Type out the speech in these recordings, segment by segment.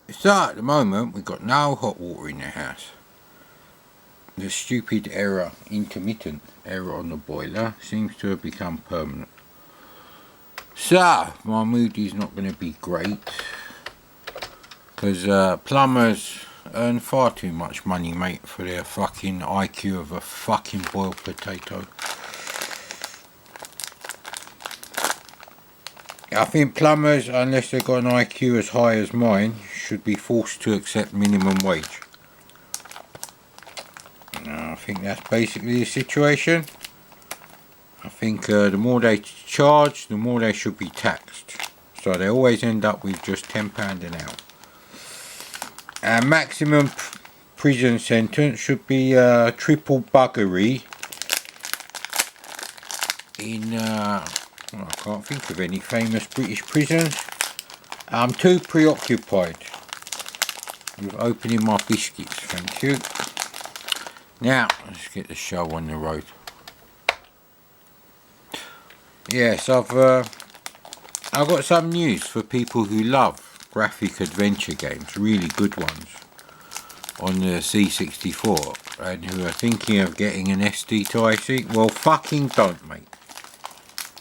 So at the moment we've got no hot water in the house. The stupid error, intermittent error on the boiler seems to have become permanent. So my mood is not going to be great because plumbers earn far too much money, mate, for their fucking IQ of a fucking boiled potato. I think plumbers, unless they've got an IQ as high as mine, should be forced to accept minimum wage. I think that's basically the situation. I think the more they charge, the more they should be taxed. So they always end up with just £10 an hour. And maximum prison sentence should be triple buggery in, well, I can't think of any famous British prisons. I'm too preoccupied with opening my biscuits, thank you. Now, let's get the show on the road. Yes, I've got some news for people who love graphic adventure games, really good ones, on the C64, and who are thinking of getting an SD to IC. Well, fucking don't, mate.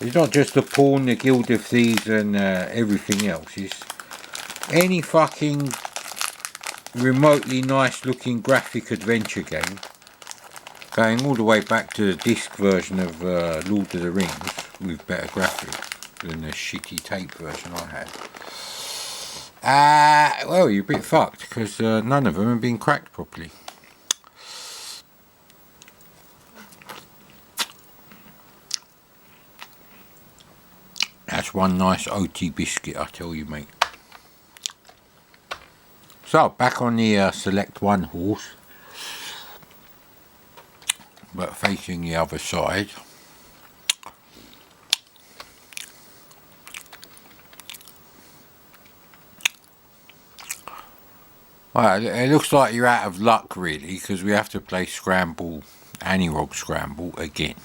It's not just the Pawn, the Guild of Thieves and everything else. It's any fucking remotely nice looking graphic adventure game, going all the way back to the disc version of Lord of the Rings with better graphics than the shitty tape version I had. Well, you're a bit fucked because none of them have been cracked properly. That's one nice OT biscuit, I tell you, mate. So, back on the Select-1 horse, but facing the other side. Well, it looks like you're out of luck, really, because we have to play Scramble, Anirog Scramble, again.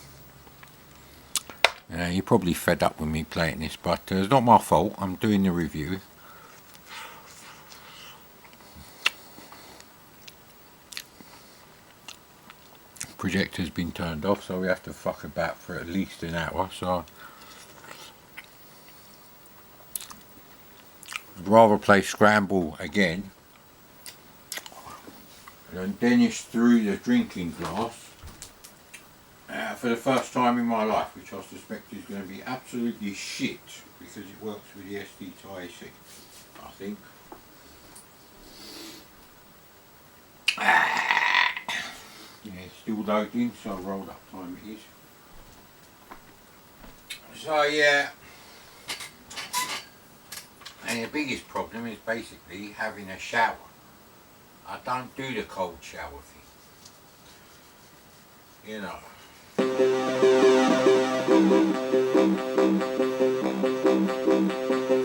You're probably fed up with me playing this, but it's not my fault. I'm doing the review. Projector's been turned off, so we have to fuck about for at least an hour. So I'd rather play Scramble again than Dennis through the drinking glass for the first time in my life, which I suspect is going to be absolutely shit because it works with the SD to IC, I think. Yeah, it's still loading, so rolled up time it is. So yeah, and the biggest problem is basically having a shower. I don't do the cold shower thing, you know.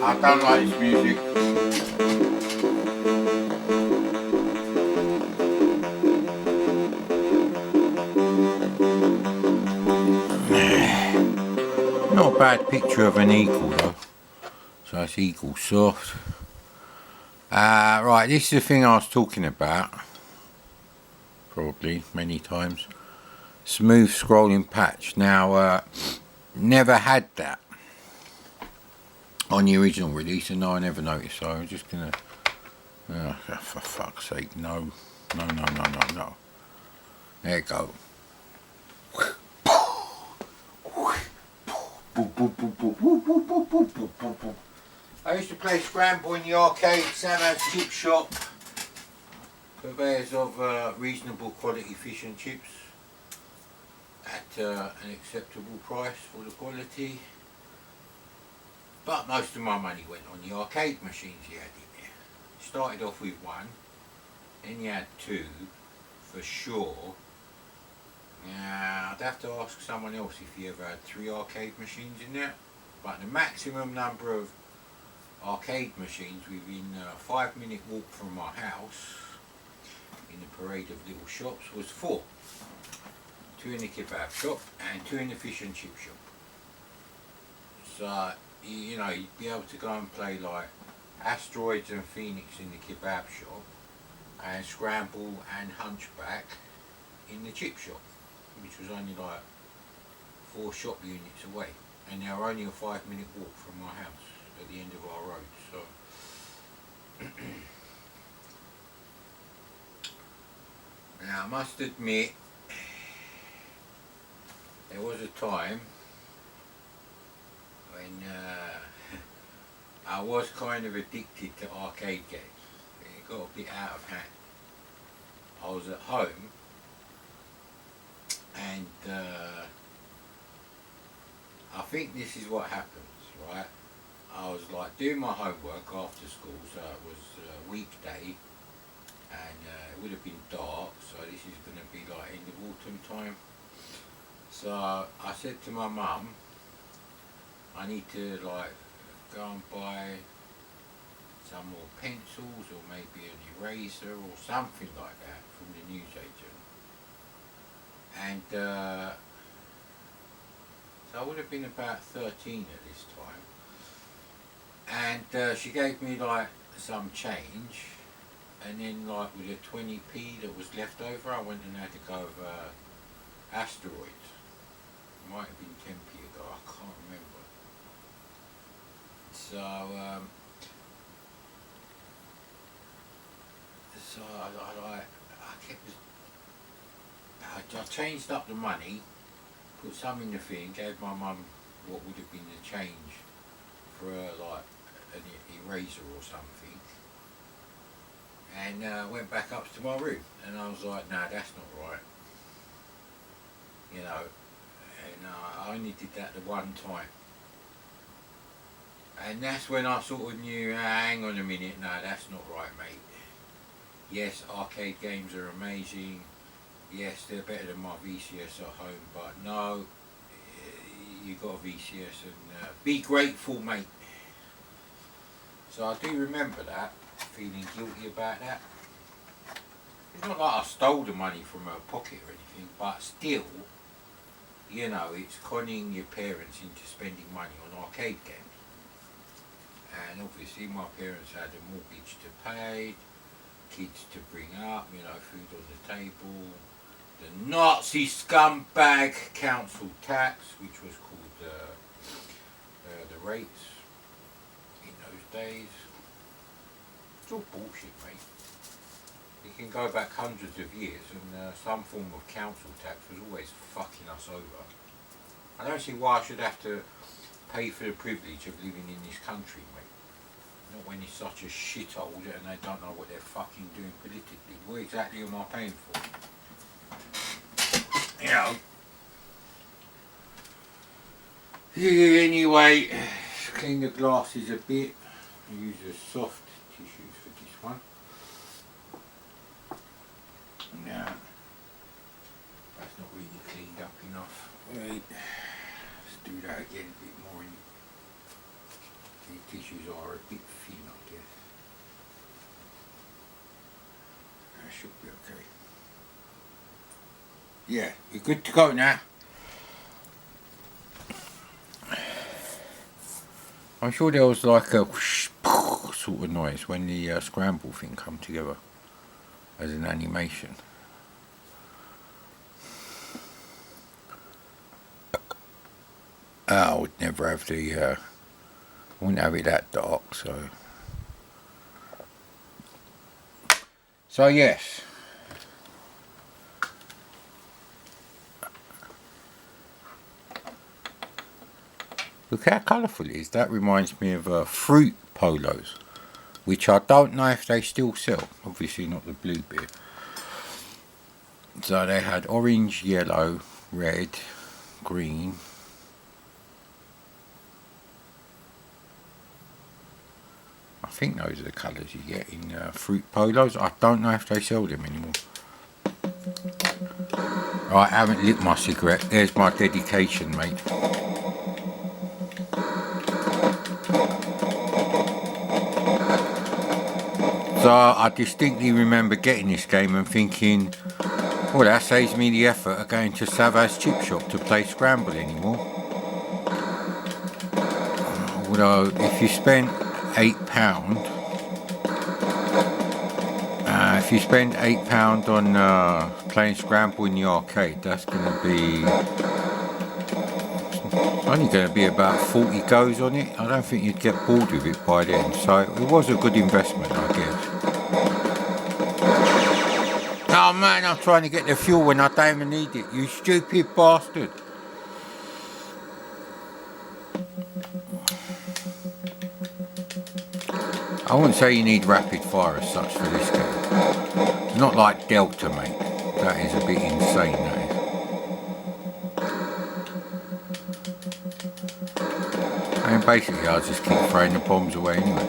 I don't like this music. Not a bad picture of an eagle though. So it's eagle soft. Right, this is the thing I was talking about. Probably many times. Smooth scrolling patch. Now, never had that on the original release, and I never noticed. So I'm just gonna. For fuck's sake, no. There you go. I used to play Scramble in the arcade, Sam's chip shop, purveyors of reasonable quality fish and chips at an acceptable price for the quality. But most of my money went on the arcade machines you had in there. Started off with one, then you had two for sure. Now, I'd have to ask someone else if you ever had 3 arcade machines in there, but the maximum number of arcade machines within a 5-minute walk from my house in the parade of little shops was 4. 2 in the kebab shop and 2 in the fish and chip shop. So, you know, you'd be able to go and play like Asteroids and Phoenix in the kebab shop, and Scramble and Hunchback in the chip shop, which was only like 4 shop units away, and they were only a 5-minute walk from my house at the end of our road. So now I must admit, there was a time when I was kind of addicted to arcade games. It got a bit out of hand. I was at home and I think this is what happens, right? I was like doing my homework after school, so it was a weekday and it would have been dark, so this is going to be like end of autumn time. So I said to my mum, I need to like go and buy some more pencils or maybe an eraser or something like that from the newsagent. And so I would have been about 13 at this time. And she gave me like some change, and then like with a 20p that was left over, I went and had to go over Asteroids. It might have been 10p ago, I can't remember. So I changed up the money, put some in the thing, gave my mum what would have been the change for like an eraser or something, and went back up to my room, and I was like, no, that's not right, you know, and I only did that the one time. And that's when I sort of knew, hang on a minute, no, that's not right, mate. Yes, arcade games are amazing. Yes, they're better than my VCS at home, but no, you got a VCS and be grateful, mate. So I do remember that, feeling guilty about that. It's not like I stole the money from her pocket or anything, but still, you know, it's conning your parents into spending money on arcade games. And obviously my parents had a mortgage to pay, kids to bring up, you know, food on the table, the Nazi scumbag council tax, which was called the rates in those days. It's all bullshit, mate. You can go back hundreds of years and some form of council tax was always fucking us over. I don't see why I should have to pay for the privilege of living in this country, mate. Not when it's such a shithole and they don't know what they're fucking doing politically. What exactly am I paying for? You know. Yeah, anyway, clean the glasses a bit. I use a soft tissues for this one. Now, that's not really cleaned up enough. Right. Let's do that again a bit more. The tissues are a bit thin, I guess. That should be okay. Yeah, you're good to go now. I'm sure there was like a whoosh, sort of noise when the scramble thing come together as an animation. I would never have the wouldn't have it that dark, so yes. Look how colourful it is. That reminds me of fruit polos, which I don't know if they still sell. Obviously not the blue bit. So they had orange, yellow, red, green. I think those are the colours you get in fruit polos. I don't know if they sell them anymore. Right, I haven't lit my cigarette. There's my dedication, mate. So I distinctly remember getting this game and thinking, well, that saves me the effort of going to Savaz Chip Shop to play Scramble anymore. Although, if you spent £8, if you spend £8 on playing Scramble in the arcade, that's going to be, it's only going to be about 40 goes on it. I don't think you'd get bored with it by then, so it was a good investment, I guess. Oh man, I'm trying to get the fuel when I don't even need it, you stupid bastard. I wouldn't say you need rapid fire as such for this game. It's not like Delta, mate. That is a bit insane, that is. And basically I'll just keep throwing the bombs away anyway.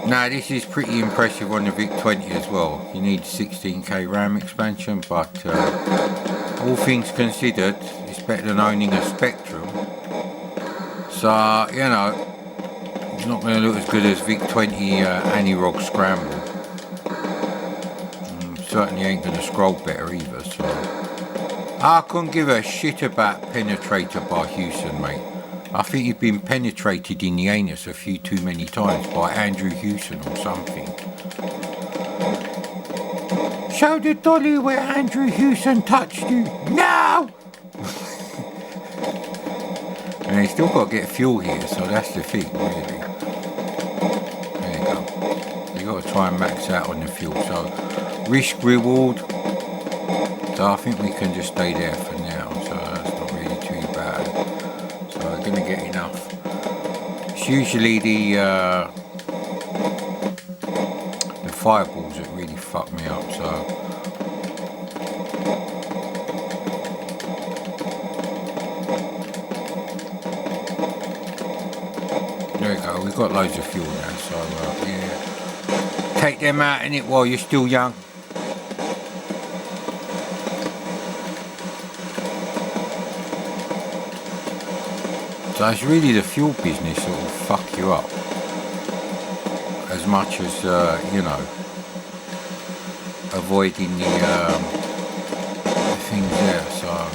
Now this is pretty impressive on the VIC-20 as well. You need 16k RAM expansion, but all things considered, it's better than owning a Spectrum. So, you know, it's not going to look as good as VIC-20 Anirog Scramble. Certainly ain't going to scroll better either, so... I couldn't give a shit about Penetrator by Hewson, mate. I think you've been penetrated in the anus a few too many times by Andrew Hewson or something. Show the dolly where Andrew Hewson touched you. No! And you still got to get fuel here, so that's the thing, really. There you go. You got to try and max out on the fuel, so... Risk reward, so I think we can just stay there for now, so that's not really too bad. So we're going to get enough. It's usually the fireballs that really fuck me up, so... There we go, we've got loads of fuel now, so yeah. Take them out in it while you're still young. So it's really the fuel business that will fuck you up as much as, you know, avoiding the things there. So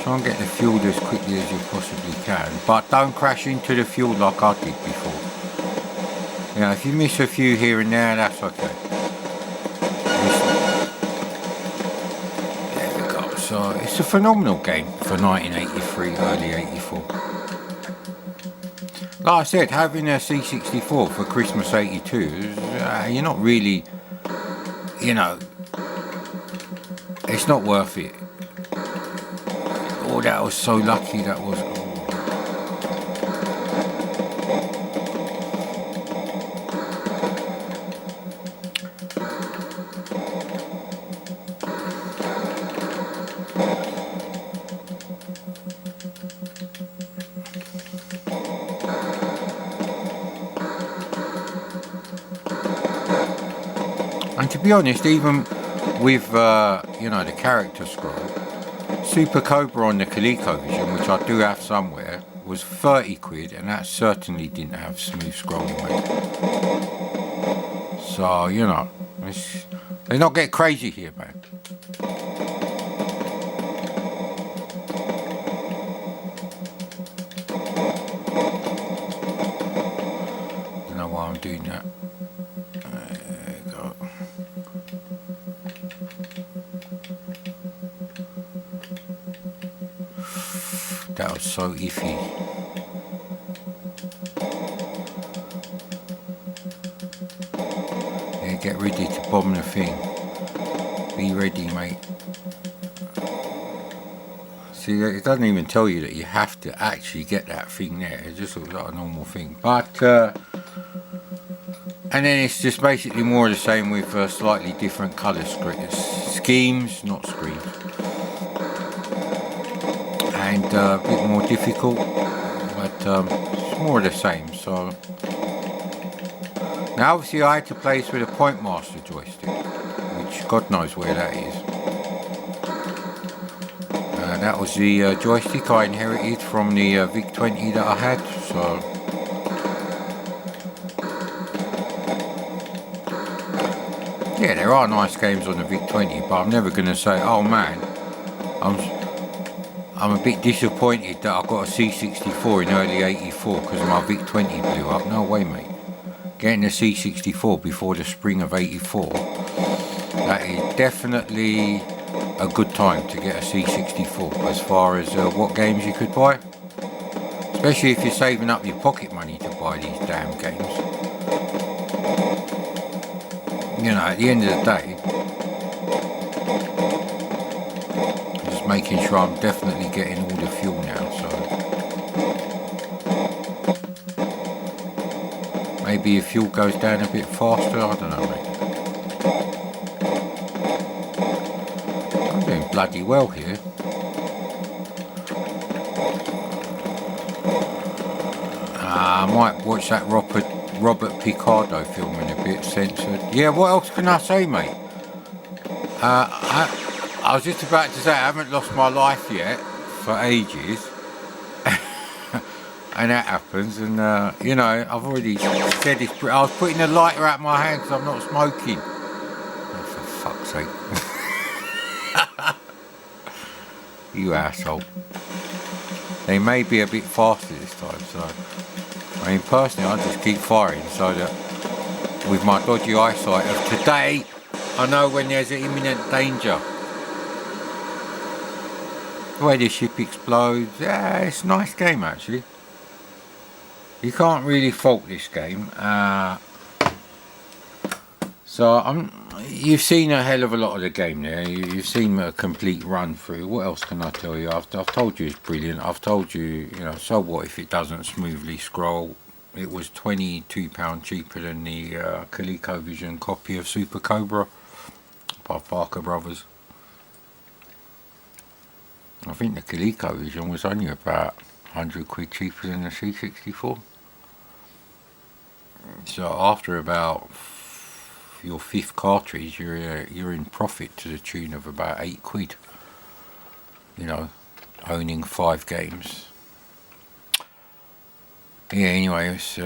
try and get the fuel as quickly as you possibly can, but don't crash into the fuel like I did before. You know, if you miss a few here and there, that's okay. So it's a phenomenal game for 1983, early 84. Like I said, having a C64 for Christmas 82, you're not really, you know, it's not worth it. Oh, that was so lucky, that was. And to be honest, even with, you know, the character scroll, Super Cobra on the ColecoVision, which I do have somewhere, was 30 quid, and that certainly didn't have smooth scrolling, mate. So, you know, let's not get crazy here, man. Don't know why I'm doing that. There you go. That was so iffy. Yeah, get ready to bomb the thing. Be ready, mate. See, it doesn't even tell you that you have to actually get that thing there. It just looks like a normal thing. But, and then it's just basically more of the same with slightly different colour schemes, not screens. And a bit more difficult, but it's more of the same. So now obviously I had to play this with a Point Master joystick, which God knows where that is. That was the joystick I inherited from the VIC-20 that I had. So yeah, there are nice games on the VIC-20, but I'm never going to say, oh man, I'm a bit disappointed that I got a C64 in early '84 because my VIC-20 blew up. No way, mate. Getting a C64 before the spring of '84, that is definitely a good time to get a C64 as far as what games you could buy. Especially if you're saving up your pocket money to buy these damn games. You know, at the end of the day, I'm just making sure I'm definitely getting all the fuel now, so maybe if fuel goes down a bit faster, I don't know, mate. I'm doing bloody well here. I might watch that Robert Picardo film in a bit, censored. Yeah, what else can I say, mate? I was just about to say I haven't lost my life yet for ages. And that happens, and you know, I've already said this. I was putting the lighter out my hand because I'm not smoking. Oh, for fuck's sake. You asshole. They may be a bit faster this time, so I mean, personally, I just keep firing so that with my dodgy eyesight of today, I know when there's an imminent danger. The way the ship explodes, yeah, it's a nice game actually. You can't really fault this game. So you've seen a hell of a lot of the game there. You've seen a complete run through. What else can I tell you? I've told you it's brilliant. I've told you, you know, so what if it doesn't smoothly scroll? It was £22 cheaper than the ColecoVision copy of Super Cobra by Parker Brothers. I think the ColecoVision was only about 100 quid cheaper than the C64. So after about your fifth cartridge, you're in profit to the tune of about 8 quid. You know, owning 5 games. Yeah. Anyway, it's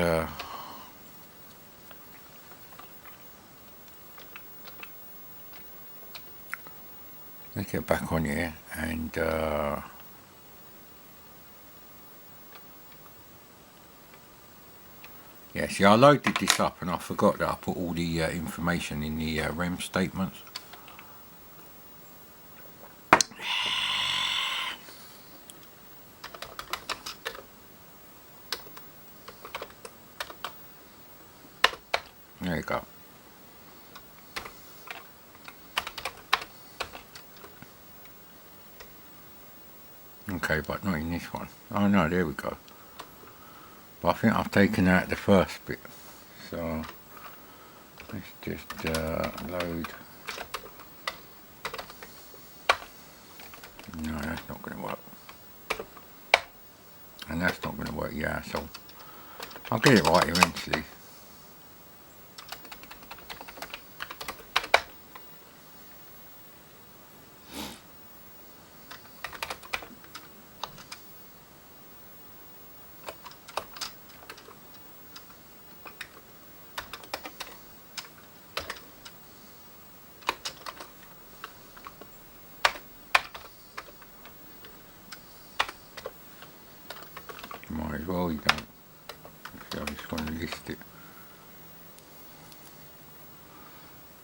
let's get back on here and yeah, see, I loaded this up and I forgot that I put all the information in the REM statements. There you go. Okay, but not in this one. Oh no, there we go. But I think I've taken out the first bit. So let's just load. No, that's not going to work. And that's not going to work, yeah, so I'll get it right eventually. Might as well, you don't. So I just want to list it.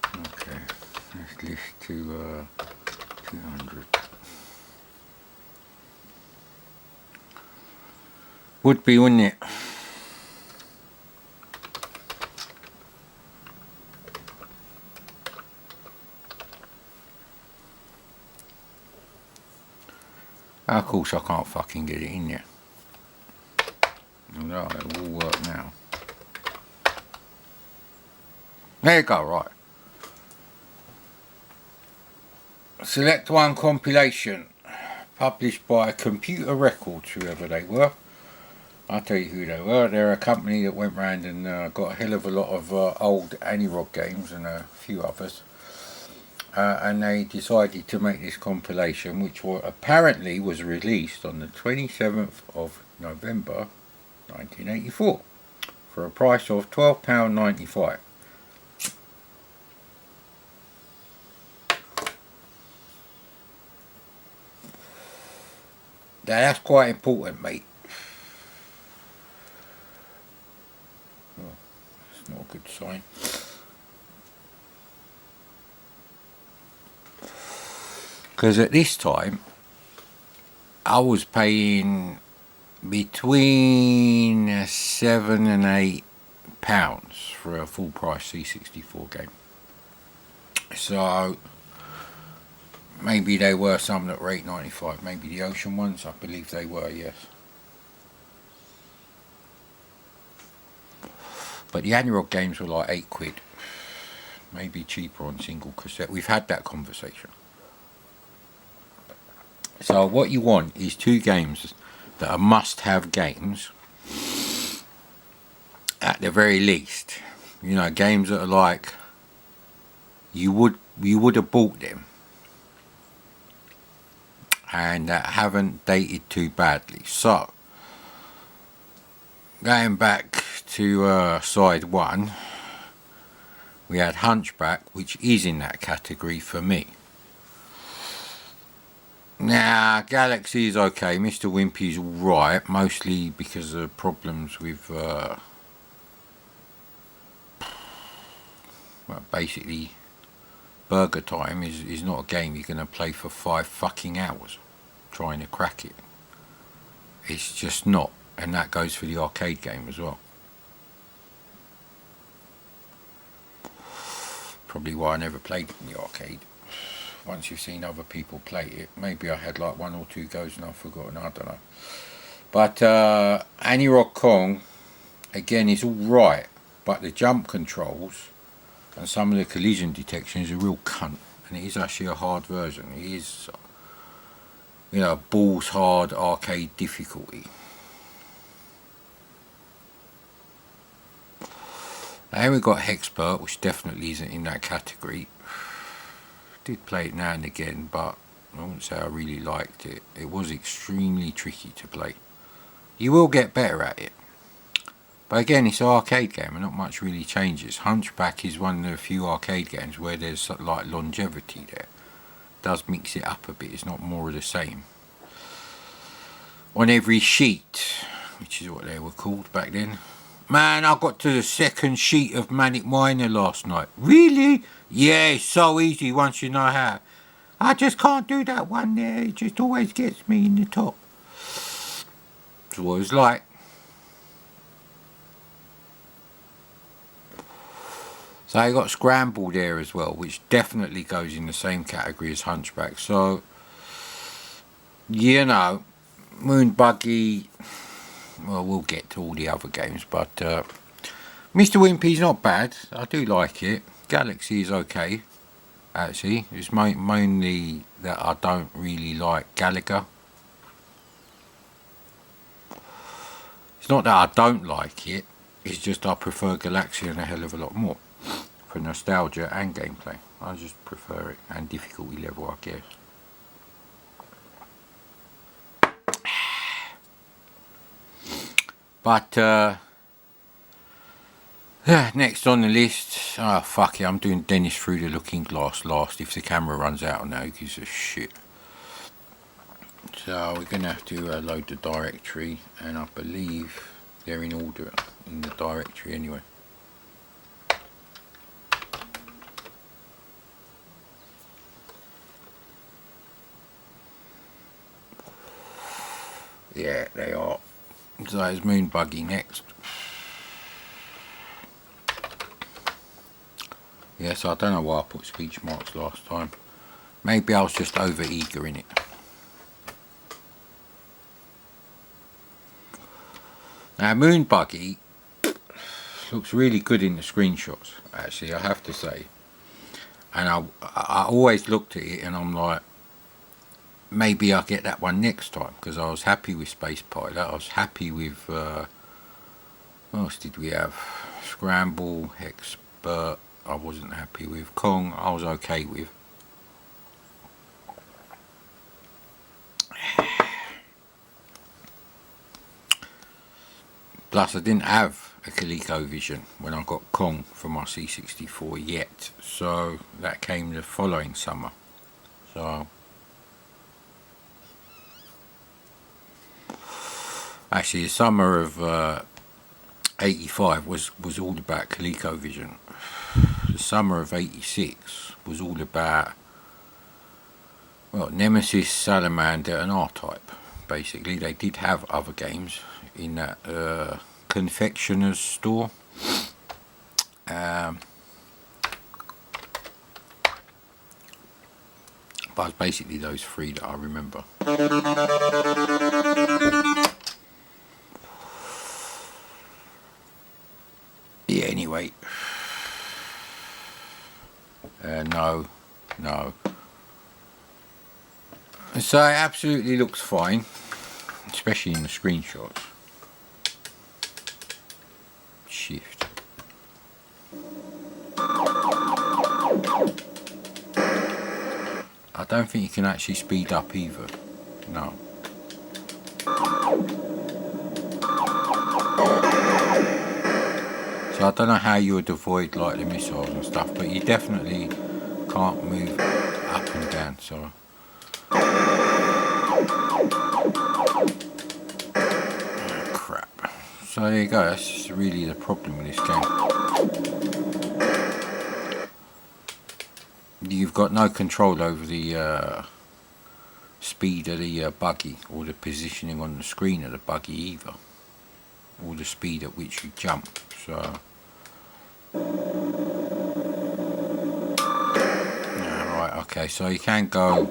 Okay, let's list to 200. Would be, wouldn't it? Of course I can't fucking get it in there. No, it will work now. There you go, right. Select-1 compilation, published by Computer Records, whoever they were. I'll tell you who they were. They're a company that went round and got a hell of a lot of old Anirog games and a few others. And they decided to make this compilation, which apparently was released on the 27th of November 1984 for a price of £12.95. Now that's quite important, mate. Oh, that's not a good sign. Because at this time, I was paying between £7 and £8 for a full price C64 game. So maybe they were some that were £8.95. Maybe the Ocean ones, I believe they were, yes. But the analog games were like £8. Maybe cheaper on single cassette. We've had that conversation. So what you want is two games that are must-have games at the very least. You know, games that are like you would have bought them and that haven't dated too badly. So going back to side one, we had Hunchback, which is in that category for me. Now, Galaxy is okay. Mr. Wimpy's alright, mostly because of problems with, well, basically, Burger Time is not a game you're going to play for 5 fucking hours trying to crack it. It's just not, and that goes for the arcade game as well. Probably why I never played it in the arcade. Once you've seen other people play it, maybe I had like 1 or 2 goes and I've forgotten, I don't know. But Annie Rock Kong, again, is alright, but the jump controls and some of the collision detection is a real cunt, and it is actually a hard version. It is, you know, balls hard arcade difficulty. Now we got Hexpert, which definitely isn't in that category. Did play it now and again, but I wouldn't say I really liked it. It was extremely tricky to play. You will get better at it, but again, it's an arcade game and not much really changes. Hunchback is one of the few arcade games where there's like longevity there. It does mix it up a bit, it's not more of the same. On every sheet, which is what they were called back then. Man, I got to the second sheet of Manic Miner last night. Really? Yeah, it's so easy once you know how. I just can't do that one there. It just always gets me in the top. That's what it was like. So I got Scramble there as well, which definitely goes in the same category as Hunchback. So, you know, Moon Buggy, well, we'll get to all the other games, but Mr. Wimpy's not bad. I do like it. Galaxy is okay, actually. It's mainly that I don't really like Galaga. It's not that I don't like it, it's just I prefer Galaxian a hell of a lot more. For nostalgia and gameplay. I just prefer it, and difficulty level, I guess. But next on the list, oh fuck it, I'm doing Dennis Through the Looking Glass last. If the camera runs out now, who gives a shit. So we're going to have to load the directory, and I believe they're in order in the directory anyway. Yeah, they are. So there's Moon Buggy next. Yes, I don't know why I put speech marks last time. Maybe I was just over eager in it. Now Moon Buggy looks really good in the screenshots, actually, I have to say. And I always looked at it and I'm like, maybe I'll get that one next time, because I was happy with Space Pilot. I was happy with, what else did we have? Scramble, Hexpert, I wasn't happy with. Kong, I was okay with. Plus, I didn't have a ColecoVision when I got Kong for my C64 yet, so that came the following summer. So Actually, the summer of 85 was all about ColecoVision. The summer of 86 was all about, well, Nemesis, Salamander and R-Type. Basically, they did have other games in that confectioner's store. But it's basically those three that I remember. Yeah, anyway. No. So it absolutely looks fine, especially in the screenshots. Shift. I don't think you can actually speed up either. No. So I don't know how you would avoid like the missiles and stuff, but you definitely can't move up and down. So. Oh, crap. So there you go. That's just really the problem with this game. You've got no control over the speed of the buggy or the positioning on the screen of the buggy either, or the speed at which you jump. So yeah, right, okay, so you can go.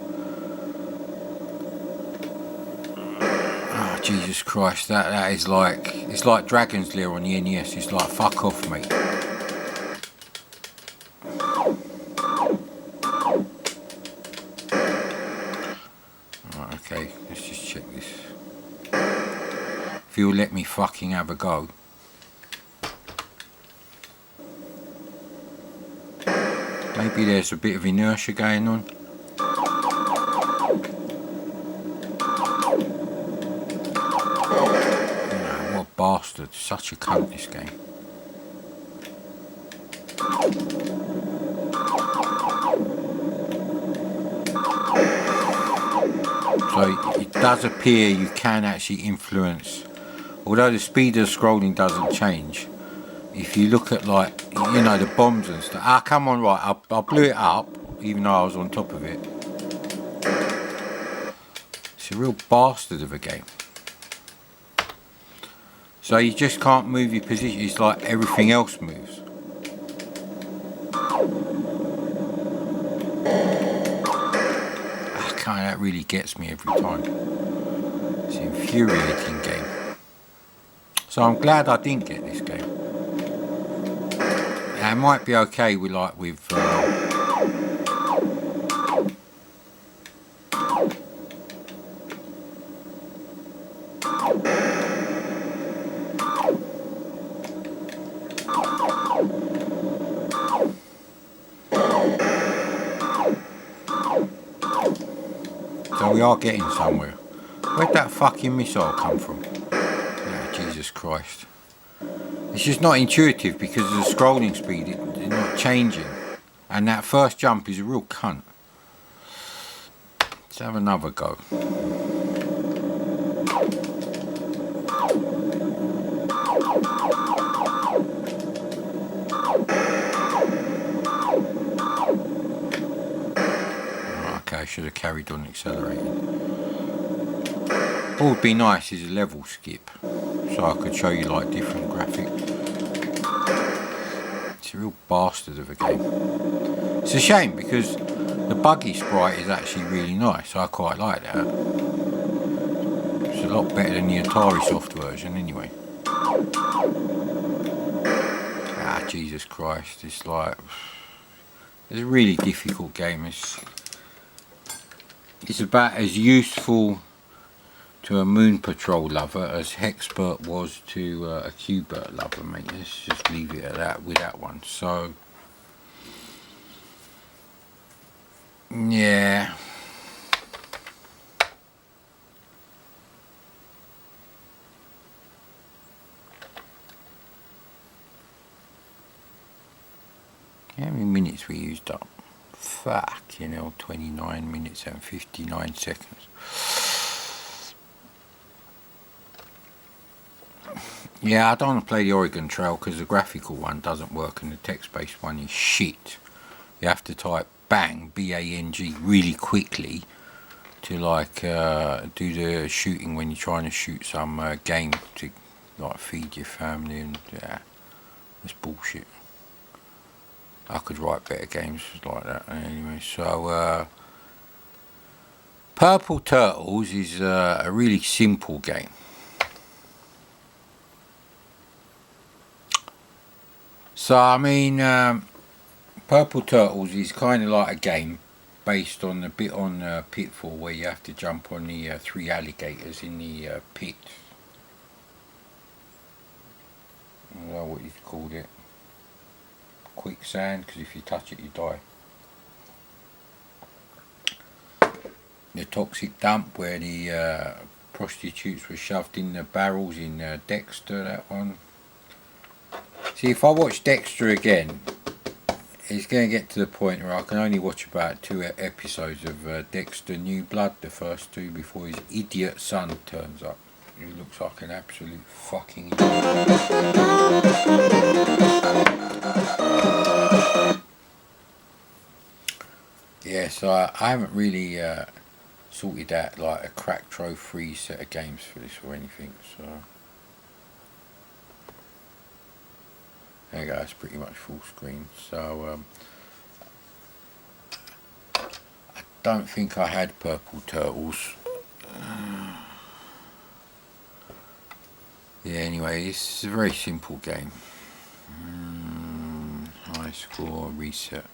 Oh Jesus Christ, that is like, it's like Dragon's Lair on the NES. It's like, fuck off, mate. Okay, let's just check this. If you'll let me fucking have a go. Maybe there's a bit of inertia going on. Oh, what a bastard. Such a cunt, this game. So it does appear you can actually influence, although the speed of the scrolling doesn't change. If you look at, like, you know, the bombs and stuff. Ah, come on, right, I blew it up, even though I was on top of it. It's a real bastard of a game. So you just can't move your position. It's like everything else moves. That really gets me every time. It's an infuriating game. So I'm glad I didn't get this game. It might be okay with So we are getting somewhere. Where'd that fucking missile come from? Oh, Jesus Christ. It's just not intuitive because of the scrolling speed. It's not changing. And that first jump is a real cunt. Let's have another go. I should have carried on accelerating. What would be nice is a level skip, so I could show you like different graphics. It's a real bastard of a game. It's a shame because the Buggy sprite is actually really nice. I quite like that. It's a lot better than the Atari Soft version anyway. Ah, Jesus Christ, it's like, it's a really difficult game. It's about as useful to a Moon Patrol lover as Hexpert was to a Qbert lover, mate. Let's just leave it at that with that one. So, yeah. How many minutes we used up? Fuck, 29 minutes and 59 seconds. Yeah, I don't want to play the Oregon Trail because the graphical one doesn't work and the text-based one is shit. You have to type bang, B-A-N-G, really quickly to like do the shooting when you're trying to shoot some game to like feed your family, and yeah, that's bullshit. I could write better games like that anyway. So Purple Turtles is a really simple game. So I mean, Purple Turtles is kind of like a game based on the bit on Pitfall where you have to jump on the 3 alligators in the pit. I don't know what you've called it. Quicksand, because if you touch it you die. The toxic dump where the prostitutes were shoved in the barrels in Dexter, that one. See, if I watch Dexter again, it's going to get to the point where I can only watch about 2 episodes of Dexter New Blood, the first 2, before his idiot son turns up. He looks like an absolute fucking idiot. Yeah, so I haven't really sorted out like a crack trove free set of games for this or anything, so there you go, it's pretty much full screen. So I don't think I had Purple Turtles. Yeah, anyway, this is a very simple game. High score, reset.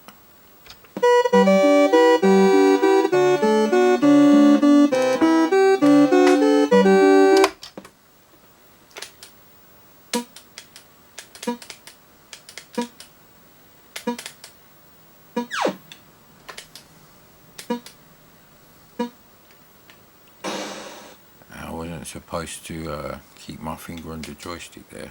I wasn't supposed to keep my finger on the joystick there.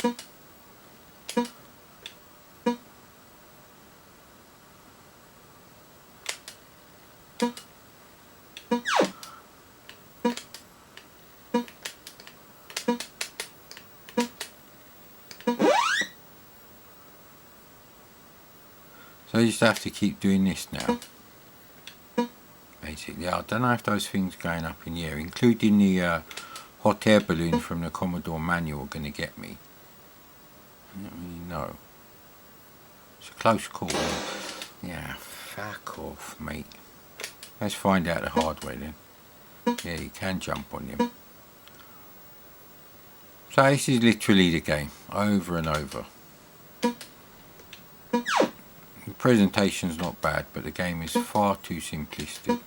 So you just have to keep doing this now. Basically, I don't know if those things going up in the air, including the hot air balloon from the Commodore manual, are going to get me. I don't really know. It's a close call. Yeah, fuck off, mate. Let's find out the hard way then. Yeah, you can jump on them. So this is literally the game, over and over. The presentation's not bad, but the game is far too simplistic.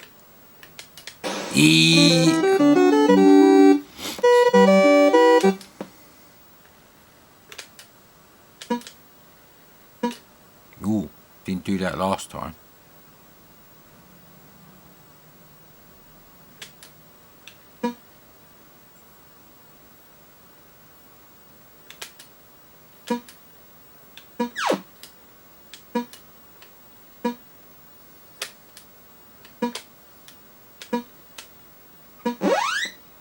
Ooh, didn't do that last time.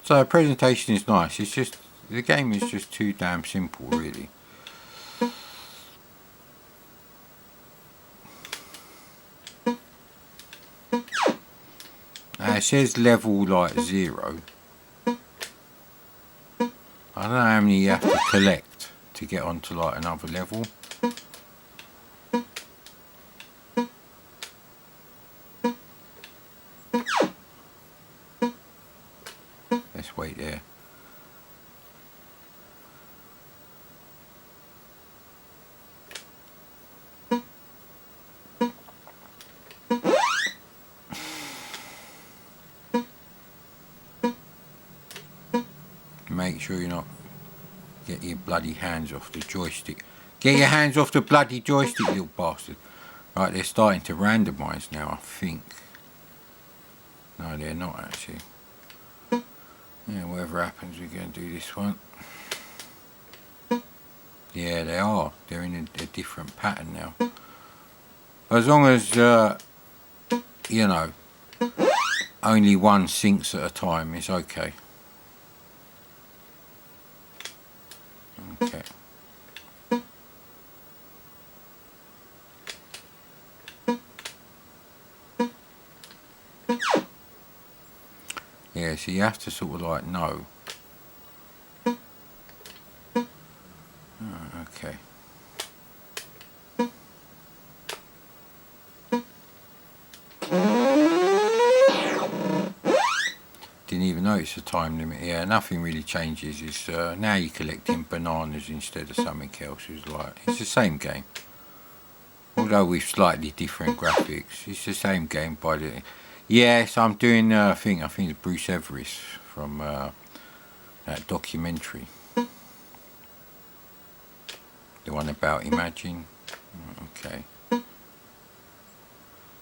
So the presentation is nice, it's just, the game is just too damn simple really. It says level like 0. I don't know how many you have to collect to get onto like another level. Let's wait there. Make sure you're not get your bloody hands off the joystick. Get your hands off the bloody joystick, you little bastard. Right, they're starting to randomise now, I think. No, they're not actually. Yeah, whatever happens, we're going to do this one. Yeah, they are. They're in a different pattern now. But as long as, you know, only one sinks at a time, it's okay. Okay. Yeah, so you have to sort of like know. Oh, okay. Didn't even notice the time limit. Yeah, nothing really changes. It's now you're collecting bananas instead of something else. It's the same game, although with slightly different graphics. It's the same game by the. Yes, I'm doing. I think it's Bruce Everest from that documentary, the one about Imagine. Okay.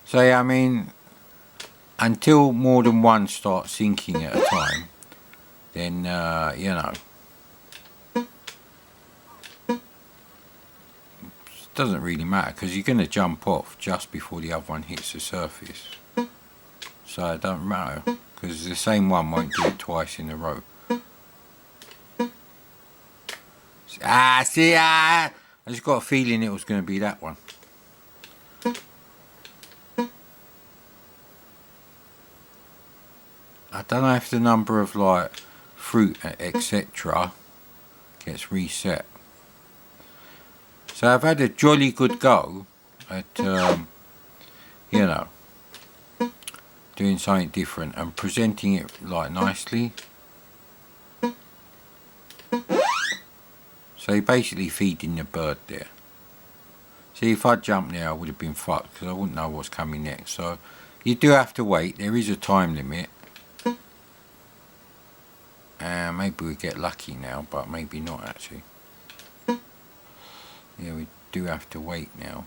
So yeah, I mean, until more than one starts sinking at a time, then you know. Doesn't really matter because you're going to jump off just before the other one hits the surface, so it don't matter because the same one won't do it twice in a row. See, I just got a feeling it was going to be that one. I don't know if the number of like fruit etc gets reset. So I've had a jolly good go at you know, doing something different and presenting it like nicely. So you're basically feeding the bird there. See, if I jumped there I would have been fucked because I wouldn't know what's coming next. So you do have to wait. There is a time limit. Maybe we get lucky now, but maybe not actually. Yeah, we do have to wait now.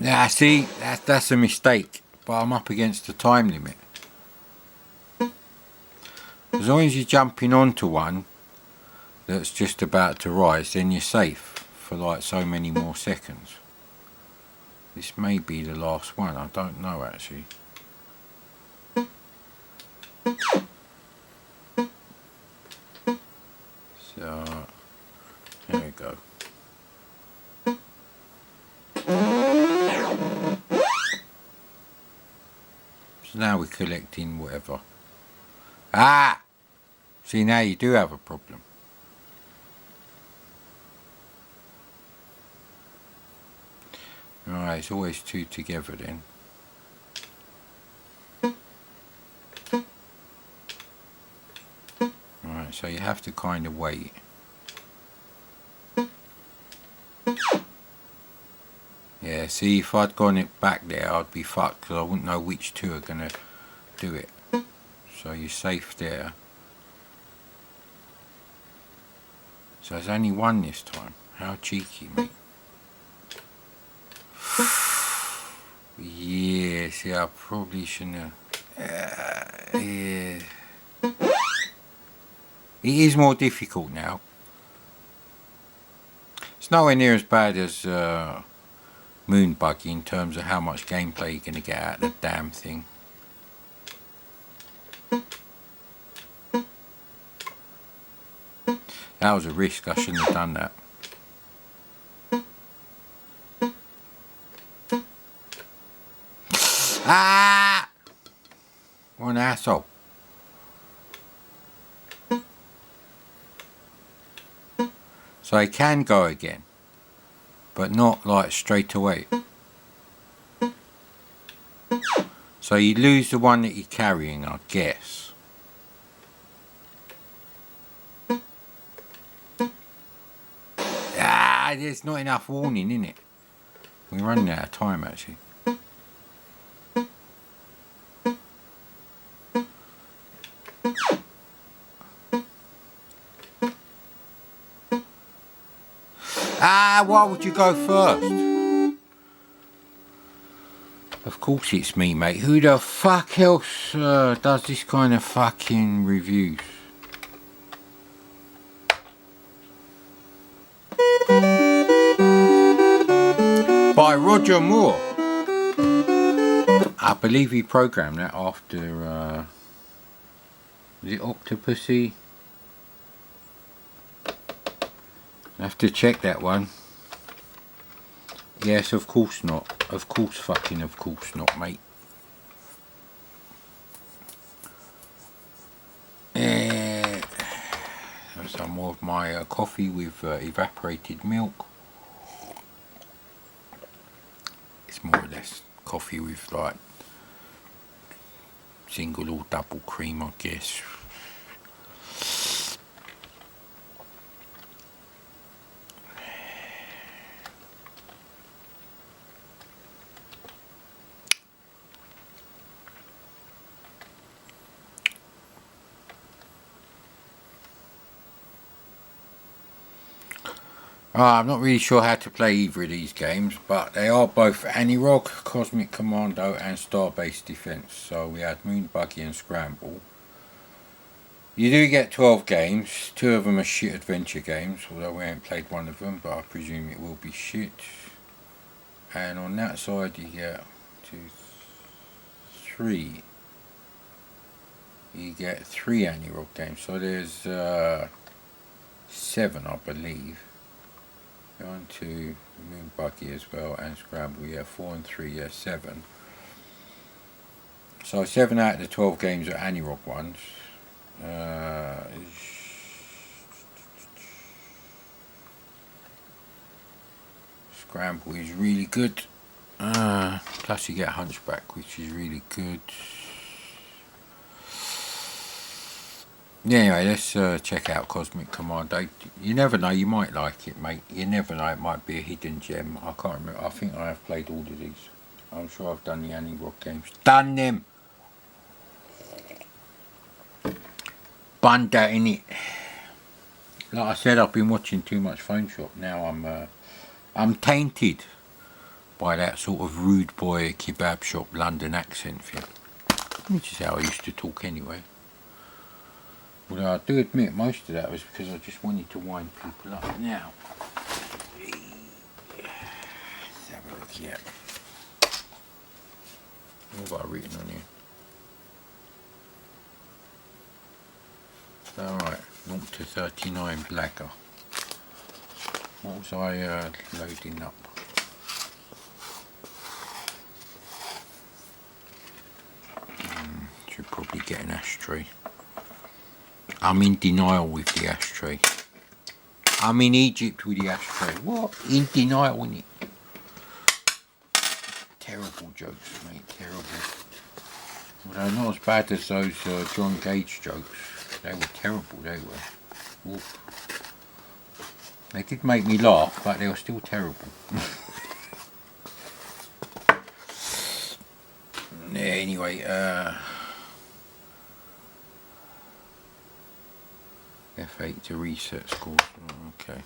Yeah, see, that's a mistake. But I'm up against the time limit. As long as you're jumping onto one that's just about to rise, then you're safe for like so many more seconds. This may be the last one, I don't know actually. So, there we go. So now we're collecting whatever. Ah! See, now you do have a problem. Alright, it's always two together then. Alright, so you have to kind of wait. Yeah, see, if I'd gone it back there, I'd be fucked because I wouldn't know which two are going to do it. So you're safe there. So there's only one this time. How cheeky, mate. Yeah, see, I probably shouldn't have. Yeah. It is more difficult now. It's nowhere near as bad as Moon Buggy in terms of how much gameplay you're going to get out of the damn thing. That was a risk, I shouldn't have done that. Ah! What an asshole. So I can go again, but not like straight away. So you lose the one that you're carrying, I guess. Ah, there's not enough warning in it. We're running out of time actually. Ah, why would you go first? Of course it's me, mate. Who the fuck else does this kind of fucking reviews? By Roger Moore. I believe he programmed that after, was it Octopussy? I have to check that one. Yes, of course not. Of course not, mate. Some more of my coffee with evaporated milk. It's more or less coffee with like single or double cream, I guess. I'm not really sure how to play either of these games, but they are both Anirog, Cosmic Commando and Starbase Defense. So we had Moon, Buggy and Scramble. You do get 12 games, 2 of them are shit adventure games, although we haven't played one of them, but I presume it will be shit. And on that side you get 2, 3. You get 3 Anirog games, so there's 7 I believe. 1, 2, Moon, Buggy as well, and Scramble, yeah, 4 and 3, yeah, 7. So 7 out of the 12 games are Anirog ones. Scramble is really good. Plus you get Hunchback, which is really good. Yeah, anyway, let's check out Cosmic Commando. You never know, you might like it, mate. You never know, it might be a hidden gem. I can't remember. I think I have played all of these. I'm sure I've done the Anirog games. Done them! Bun that in it. Like I said, I've been watching too much Phone Shop. Now I'm tainted by that sort of rude boy kebab shop London accent thing, which is how I used to talk anyway. Although I do admit most of that was because I just wanted to wind people up. Now, let's have a look here. What have I written on here? Alright, 0 to 39 blagger. What was I loading up? Should probably get an ashtray. I'm in denial with the ashtray. I'm in Egypt with the ashtray. What? In denial, innit? Terrible jokes, mate, terrible. Although not as bad as those John Gage jokes. They were terrible, they were. Oof. They did make me laugh, but they were still terrible. Yeah, anyway, F8 to reset scores. Oh, okay.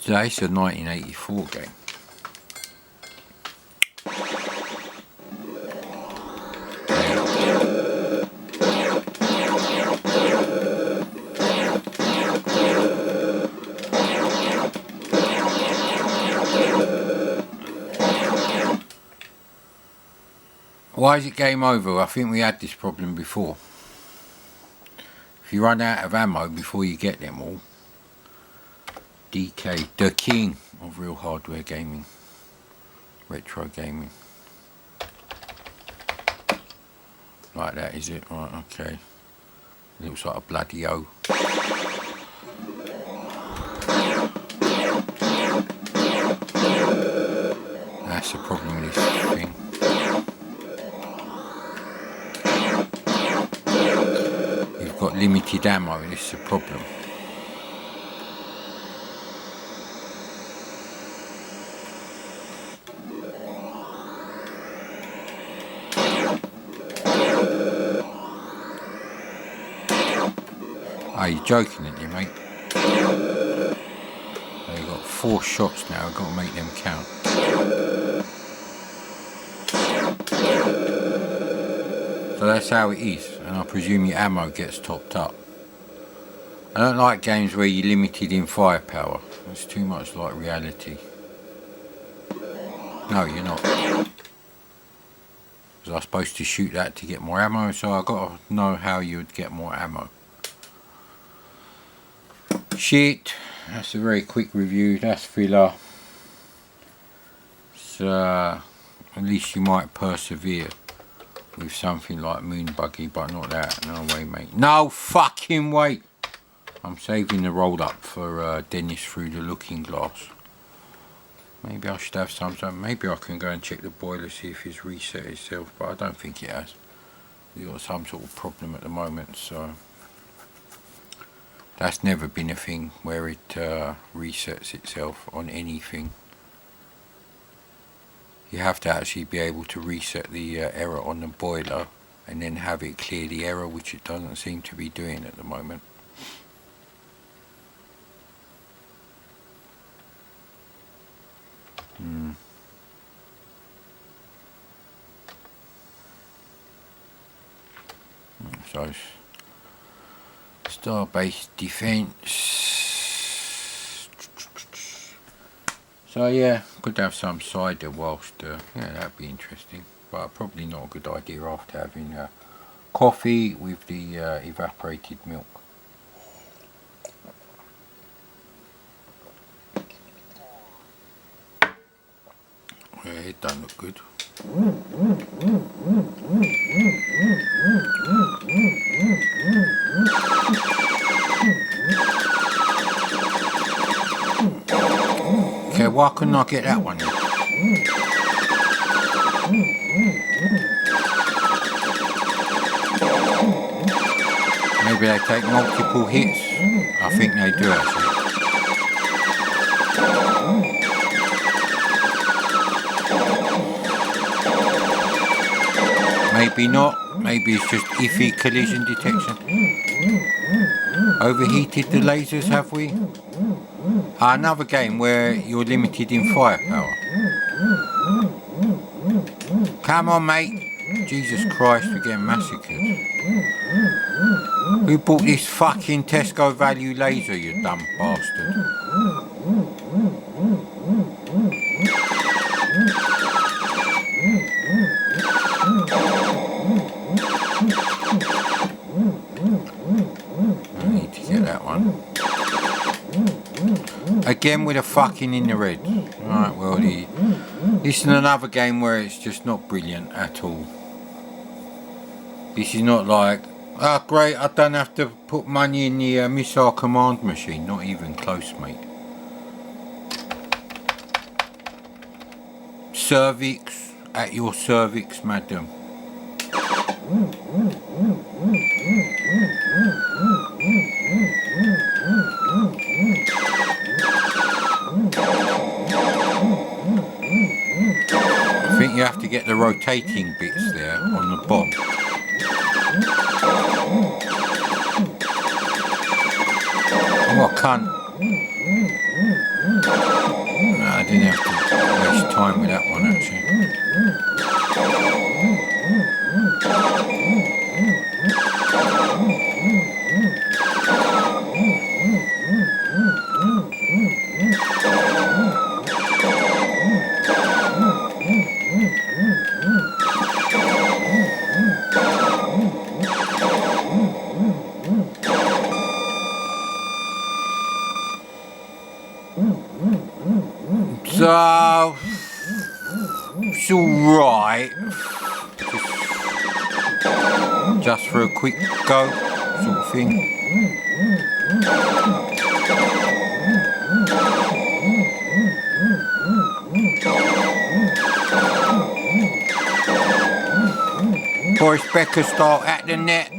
Today's a 1984 game. Why is it game over? I think we had this problem before. If you run out of ammo before you get them all, DK, the king of real hardware gaming, retro gaming. Like that, is it? Right, okay. Looks like a bloody O. That's the problem with this thing. You've got limited ammo, and this is a problem. Oh, you're joking at you, mate. You've got 4 shots now, I've got to make them count. So that's how it is, and I presume your ammo gets topped up. I don't like games where you're limited in firepower. It's too much like reality. No, you're not. Because I was supposed to shoot that to get more ammo, so I got to know how you would get more ammo. Shit. That's a very quick review. That's filler. So, at least you might persevere with something like Moon Buggy, but not that. No way, mate. No fucking way. I'm saving the roll up for Dennis Through the Looking Glass. Maybe I should have some. Maybe I can go and check the boiler, see if it's reset itself, but I don't think it has. We've got some sort of problem at the moment, so that's never been a thing where it resets itself on anything. You have to actually be able to reset the error on the boiler and then have it clear the error, which it doesn't seem to be doing at the moment. So, star-based defense. So yeah, could have some cider whilst, yeah, that'd be interesting. But probably not a good idea after having coffee with the evaporated milk. Yeah, it don't look good. Okay, why couldn't I get that one then? Maybe they take multiple hits. I think they do actually. Maybe not. Maybe it's just iffy collision detection. Overheated the lasers, have we? Another game where you're limited in firepower. Come on, mate. Jesus Christ, we're getting massacred. Who bought this fucking Tesco value laser, you dumb bastard? I need to get that one. Again with a fucking in the red. Right, well, this is another game where it's just not brilliant at all. This is not like, oh great, I don't have to put money in the missile command machine. Not even close, mate. Cervix, at your cervix, madam. I think you have to get the rotating bits there on the bomb. Oh, I can't. No, I didn't have to waste time with that one actually. So, it's alright. Just for a quick go, sort of thing. Boris Becker style at the net.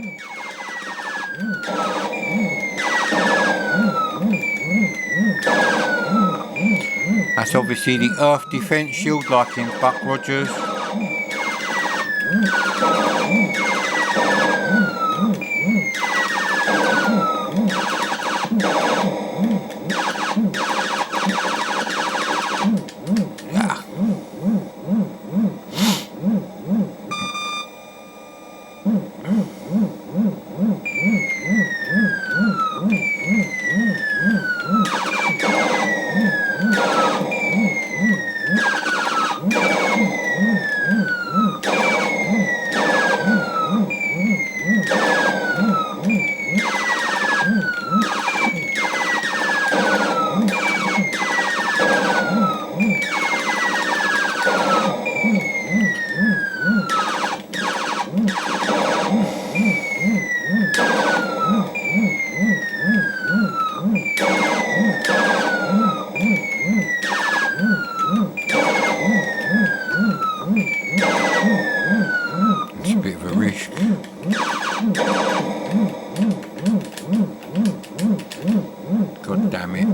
That's obviously the Earth Defense Shield, like in Buck Rogers. Yeah. God damn it.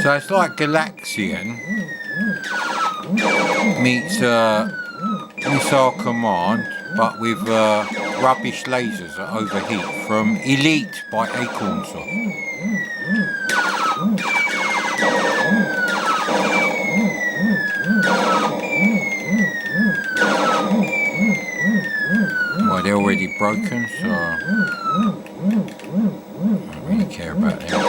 So it's like Galaxian meets Missile Command, but with rubbish lasers that overheat from Elite by Acornsoft. Well, they're already broken, so I don't really care about them.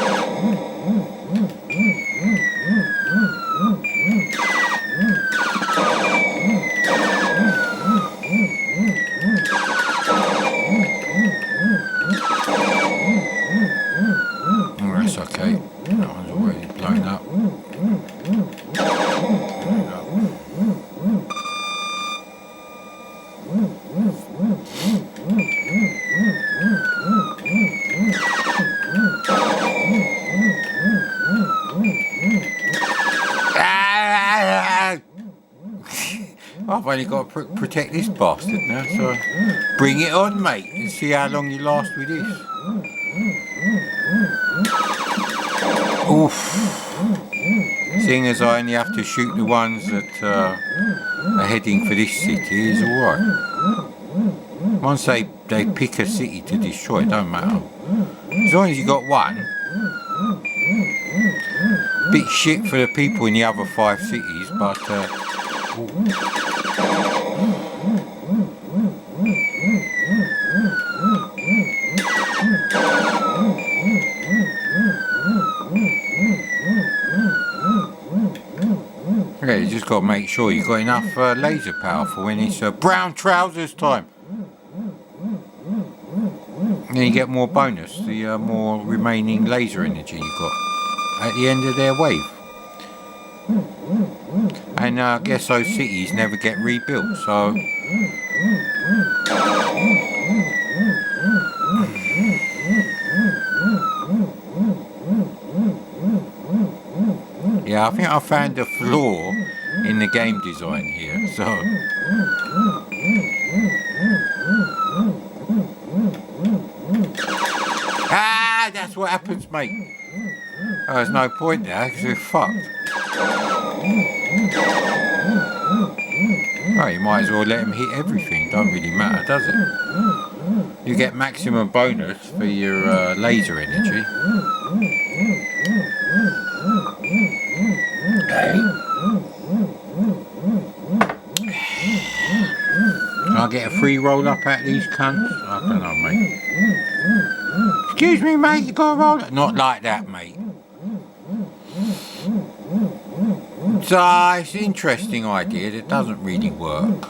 Oh, that's okay. That one's already blown up. I've only got to protect this bastard now, so bring it on, mate, and see how long you last with this. Oof. Seeing as I only have to shoot the ones that are heading for this city is alright. Once they pick a city to destroy, it don't matter. As long as you got one. Bit shit for the people in the other 5 cities, but okay, you just got to make sure you got enough laser power for when it's brown trousers time. And then you get more bonus, the more remaining laser energy you got at the end of their wave. And I guess those cities never get rebuilt, so yeah, I think I found a flaw in the game design here, so that's what happens, mate. Oh, there's no point there, because we're fucked. Oh, you might as well let him hit everything, don't really matter, does it? You get maximum bonus for your laser energy. Can I get a free roll up at these cunts? I don't know, mate. Excuse me, mate, you got a roll up? Not like that, mate. So it's an interesting idea that doesn't really work.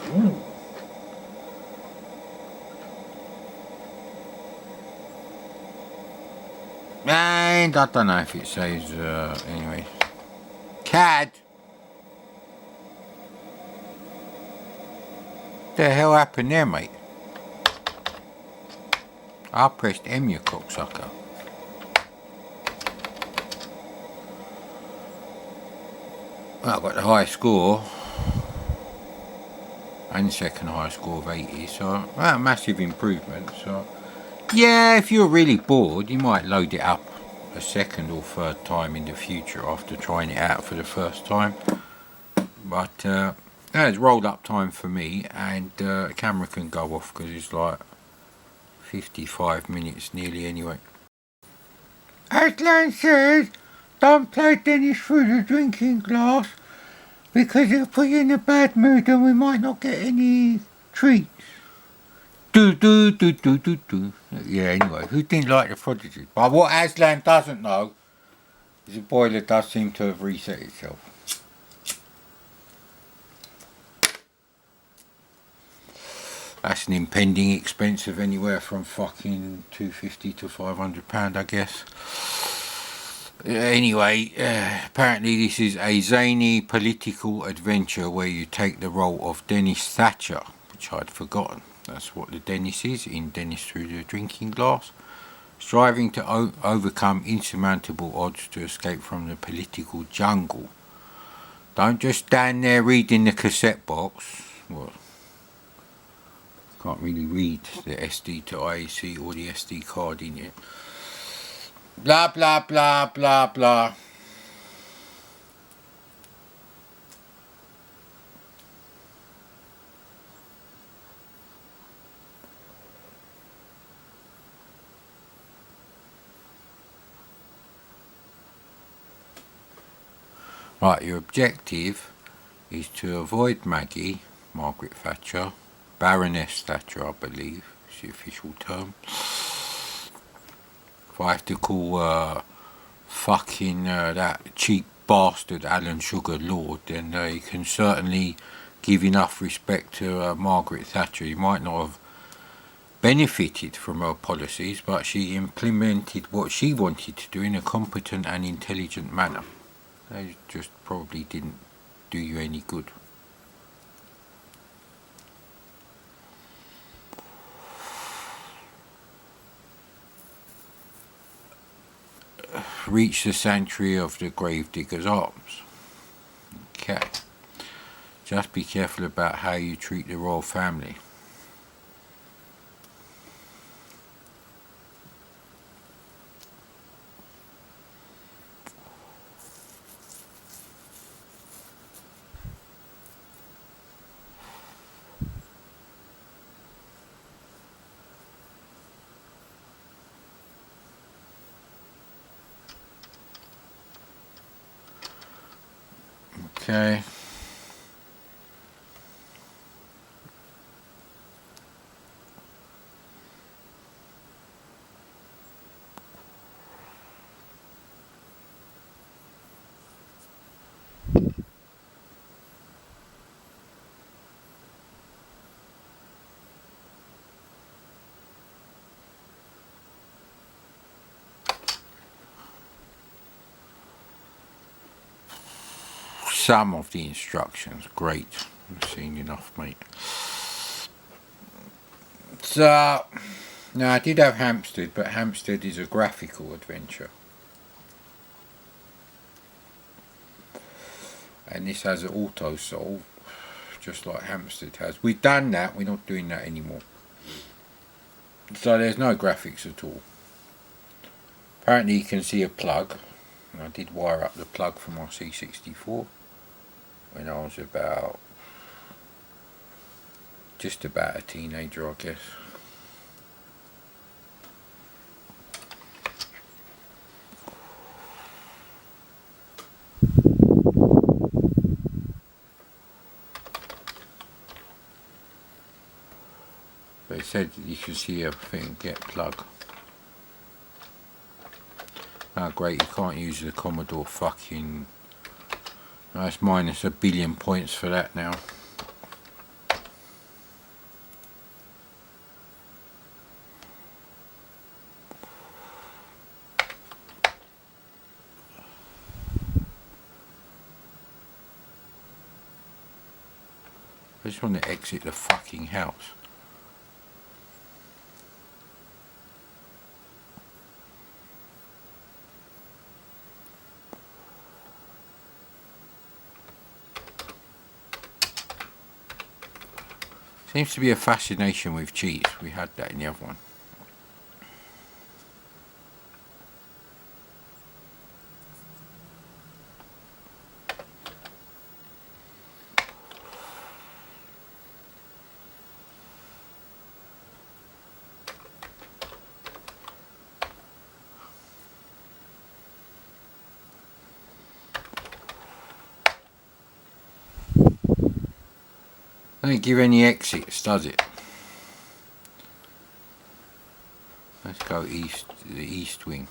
And I don't know if it says anyway. CAD. What the hell happened there, mate? I pressed M, you cocksucker. Well, I got the high score. And second highest score of 80, so well, massive improvement. So yeah, if you're really bored, you might load it up a second or third time in the future after trying it out for the first time. But it's rolled up time for me, and the camera can go off because it's like 55 minutes nearly anyway. Aslan says, don't play Dennis through the drinking glass because it'll put you in a bad mood and we might not get any treats. Do. Yeah, anyway, who didn't like the Prodigy? But what Aslan doesn't know is the boiler does seem to have reset itself. That's an impending expense of anywhere from fucking £250 to £500, I guess. Anyway, apparently this is a zany political adventure where you take the role of Dennis Thatcher, which I'd forgotten. That's what the Dennis is in Dennis Through the Drinking Glass. Striving to overcome insurmountable odds to escape from the political jungle. Don't just stand there reading the cassette box. Well, Can't really read the SD to IAC or the SD card in it. Blah blah blah blah blah. Right, your objective is to avoid Maggie, Margaret Thatcher, Baroness Thatcher, I believe, is the official term. If I have to call fucking that cheap bastard Alan Sugar Lord, then you can certainly give enough respect to Margaret Thatcher. You might not have benefited from her policies, but she implemented what she wanted to do in a competent and intelligent manner. They just probably didn't do you any good. Reach the sanctuary of the Gravedigger's Arms. Okay. Just be careful about how you treat the royal family. Okay. Some of the instructions, great. I've seen enough, mate. So, no, I did have Hampstead, but Hampstead is a graphical adventure. And this has an auto solve, just like Hampstead has. We've done that, we're not doing that anymore. So there's no graphics at all. Apparently you can see a plug. I did wire up the plug from my C64 when I was just about a teenager, I guess. They said you should see a thing, get plug. Oh great, you can't use the Commodore fucking... That's minus 1 billion points for that now. I just want to exit the fucking house. Seems to be a fascination with cheese. We had that in the other one. Doesn't give any exits, does it? Let's go east, the east wing.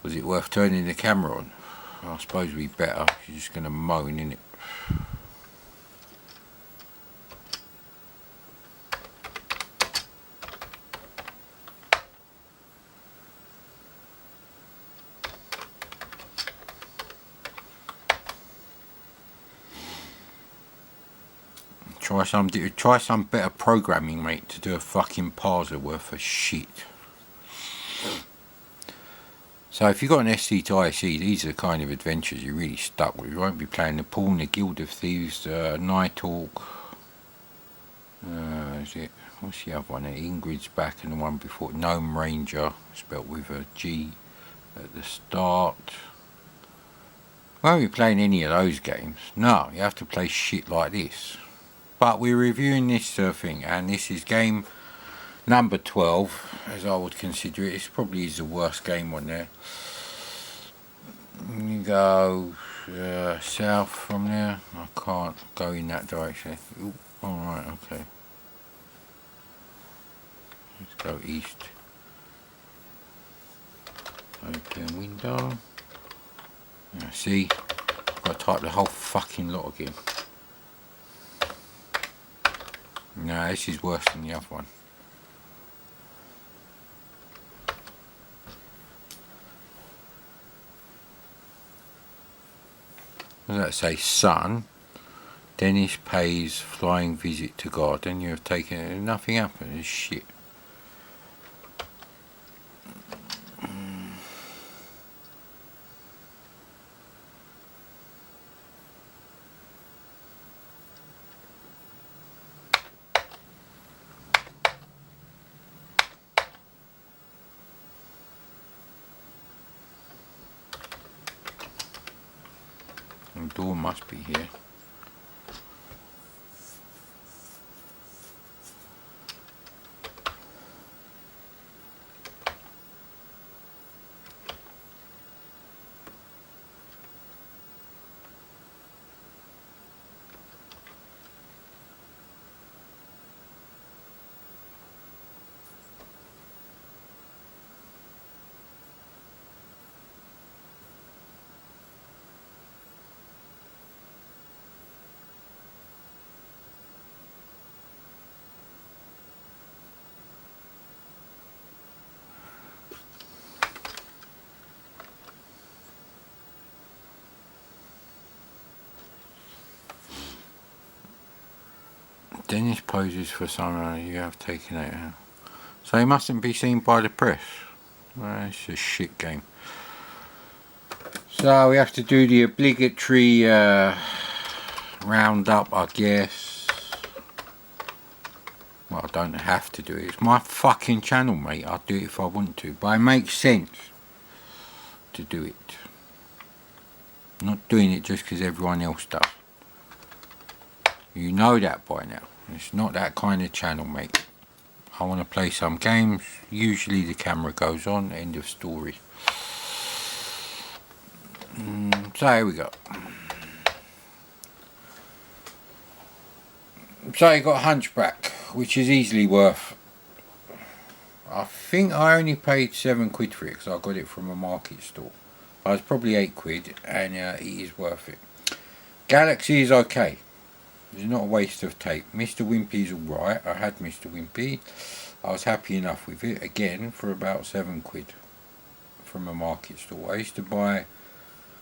Was it worth turning the camera on? I suppose we better. She's just going to moan, innit? Try some better programming, mate, to do a fucking parser worth of shit. So if you've got an SD to IC, these are the kind of adventures you're really stuck with. You won't be playing the Pawn, the Guild of Thieves, Nighthawk. Is it? What's the other one? Ingrid's Back, and the one before, Gnome Ranger, spelt with a G at the start. Won't be playing any of those games. No, you have to play shit like this. But we're reviewing this thing, and this is game number 12, as I would consider it. This probably is the worst game on there. You go south from there. I can't go in that direction. Alright, okay. Let's go east. Open window. Now, see, I've got to type the whole fucking lot again. No, this is worse than the other one. What does that say? Son, Dennis pays flying visit to God. Then you have taken, nothing happened. It's shit. The door must be here. Dennis poses for someone you have taken out. So he mustn't be seen by the press. Well, it's a shit game. So we have to do the obligatory roundup, I guess. Well, I don't have to do it. It's my fucking channel, mate. I'll do it if I want to. But it makes sense to do it. I'm not doing it just because everyone else does. You know that by now. It's not that kind of channel, mate. I want to play some games. Usually the camera goes on. End of story. So here we go. So you got Hunchback, which is easily worth. I think I only paid £7 for it because I got it from a market store. I was probably £8, and it is worth it. Galaxy is okay. It's not a waste of tape. Mr. Wimpy's alright. I had Mr. Wimpy. I was happy enough with it. Again, for about £7 from a market store. I used to buy,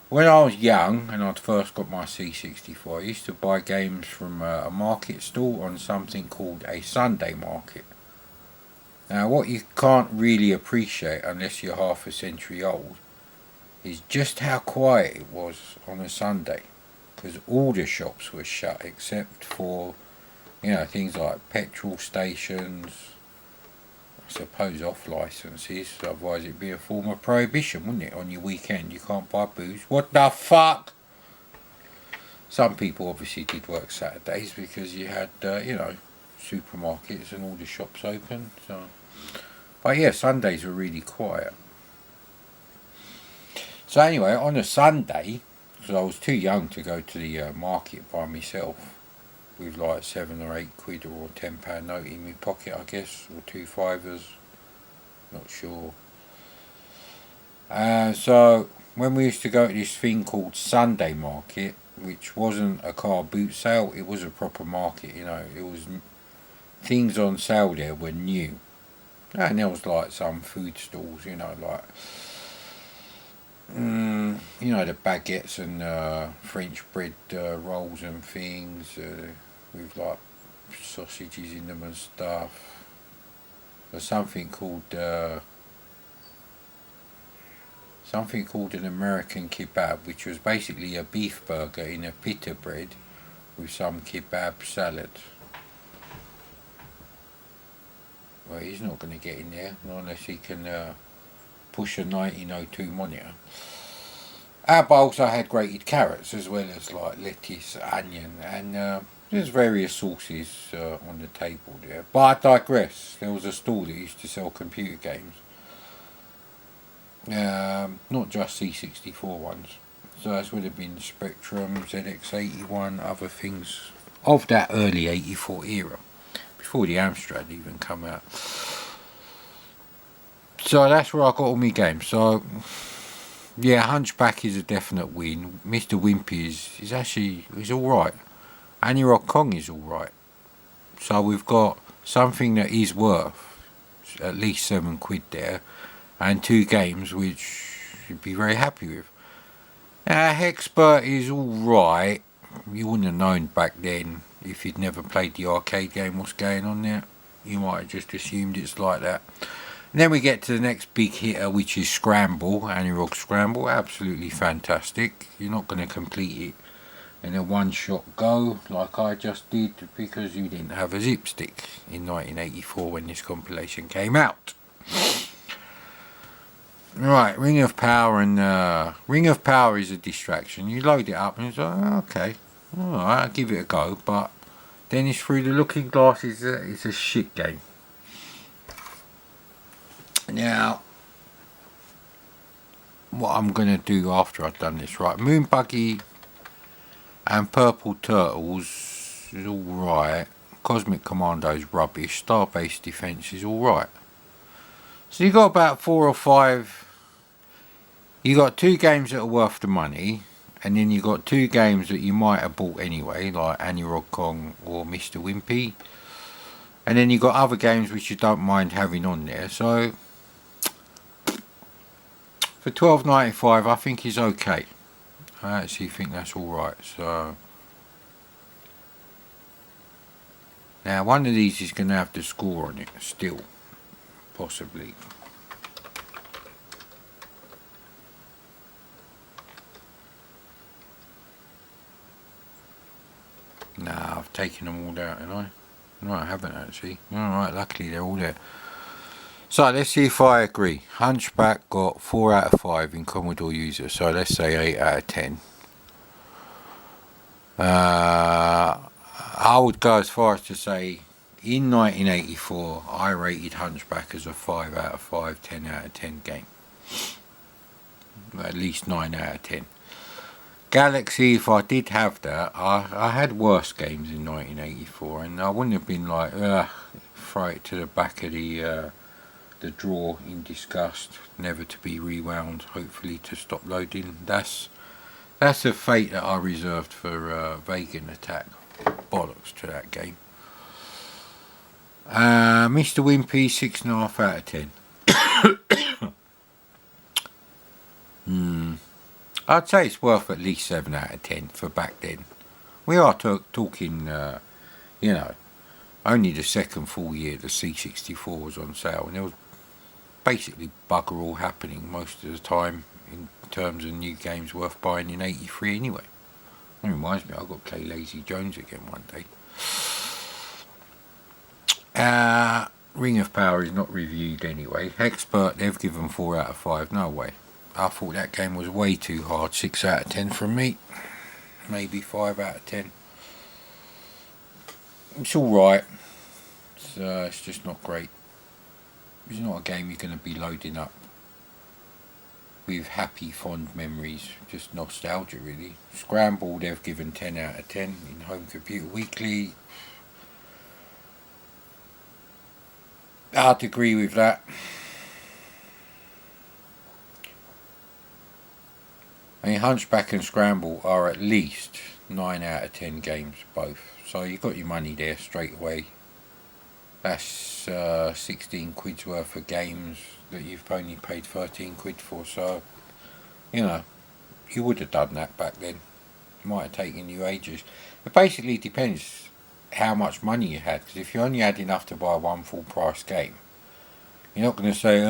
when I was young and I'd first got my C64, I used to buy games from a market store on something called a Sunday market. Now, what you can't really appreciate unless you're half a century old is just how quiet it was on a Sunday. Because all the shops were shut except for, you know, things like petrol stations, I suppose off licences, otherwise it'd be a form of prohibition, wouldn't it? On your weekend you can't buy booze. What the fuck? Some people obviously did work Saturdays because you had, you know, supermarkets and all the shops open. So, but yeah, Sundays were really quiet. So anyway, on a Sunday, because I was too young to go to the market by myself with like £7 or £8 or £10 note in my pocket, I guess, or 2 fivers, not sure. So when we used to go to this thing called Sunday Market, which wasn't a car boot sale, it was a proper market, you know, it was things on sale there were new. And there was like some food stalls, you know, like you know, the baguettes and French bread rolls and things with like sausages in them and stuff. There's something called something called an American kebab, which was basically a beef burger in a pita bread with some kebab salad. Well, he's not going to get in there, not unless he can push a 1902 monitor. But I also had grated carrots as well as like lettuce, onion, and there's various sauces on the table there. But I digress. There was a stall that used to sell computer games, not just C64 ones. So this would have been Spectrum, ZX81, other things of that early 84 era, before the Amstrad even come out. So that's where I got all my games. So yeah, Hunchback is a definite win. Mr. Wimpy is actually alright. Annie Rock Kong is alright. So we've got something that is worth at least £7 there, and 2 games which you'd be very happy with. Hexpert is alright. You wouldn't have known back then if you'd never played the arcade game what's going on there. You might have just assumed it's like that. And then we get to the next big hitter, which is Scramble, Analog Scramble. Absolutely fantastic. You're not going to complete it in a one-shot go like I just did, because you didn't have a zip stick in 1984 when this compilation came out. Right, Ring of Power, and Ring of Power is a distraction. You load it up and it's like, oh, okay, alright, I'll give it a go, but then it's through the looking glass, it's a shit game. Now, what I'm going to do after I've done this, right, Moon Buggy and Purple Turtles is alright, Cosmic Commando is rubbish, Starbase Defense is alright. So you got about 4 or 5, you got 2 games that are worth the money, and then you got 2 games that you might have bought anyway, like Annie Rock Kong or Mr. Wimpy, and then you got other games which you don't mind having on there. So for $12.95 I think is okay. I actually think that's alright. So now one of these is going to have the score on it still, possibly. Nah, I've taken them all out, haven't I? No, I haven't actually. Alright, luckily they're all there. So let's see if I agree. Hunchback got 4 out of 5 in Commodore user, so let's say 8 out of 10. I would go as far as to say in 1984 I rated Hunchback as a 5 out of 5, 10 out of 10 game. At least 9 out of 10. Galaxy, if I did have that, I had worse games in 1984, and I wouldn't have been like, throw it to the back of the drawer in disgust, never to be rewound, hopefully to stop loading. That's a fate that I reserved for Vegan Attack. Bollocks to that game. Mr. Wimpy, 6.5 out of 10. I'd say it's worth at least 7 out of 10 for back then. We are talking, you know, only the second full year the C64 was on sale, and there was basically bugger all happening most of the time in terms of new games worth buying in 83 anyway. That reminds me, I've got to play Lazy Jones again one day. Ring of Power is not reviewed anyway. Hexpert, they've given 4 out of 5, no way. I thought that game was way too hard. 6 out of 10 from me. Maybe 5 out of 10. It's alright. It's just not great. It's not a game you're going to be loading up with happy, fond memories. Just nostalgia, really. Scramble, they've given 10 out of 10 in Home Computer Weekly. I'd agree with that. I mean, Hunchback and Scramble are at least 9 out of 10 games both. So you got your money there straight away. That's 16 quid's worth of games that you've only paid 13 quid for. So, you know, you would have done that back then. It might have taken you ages. It basically depends how much money you had. Because if you only had enough to buy one full price game, you're not going to say,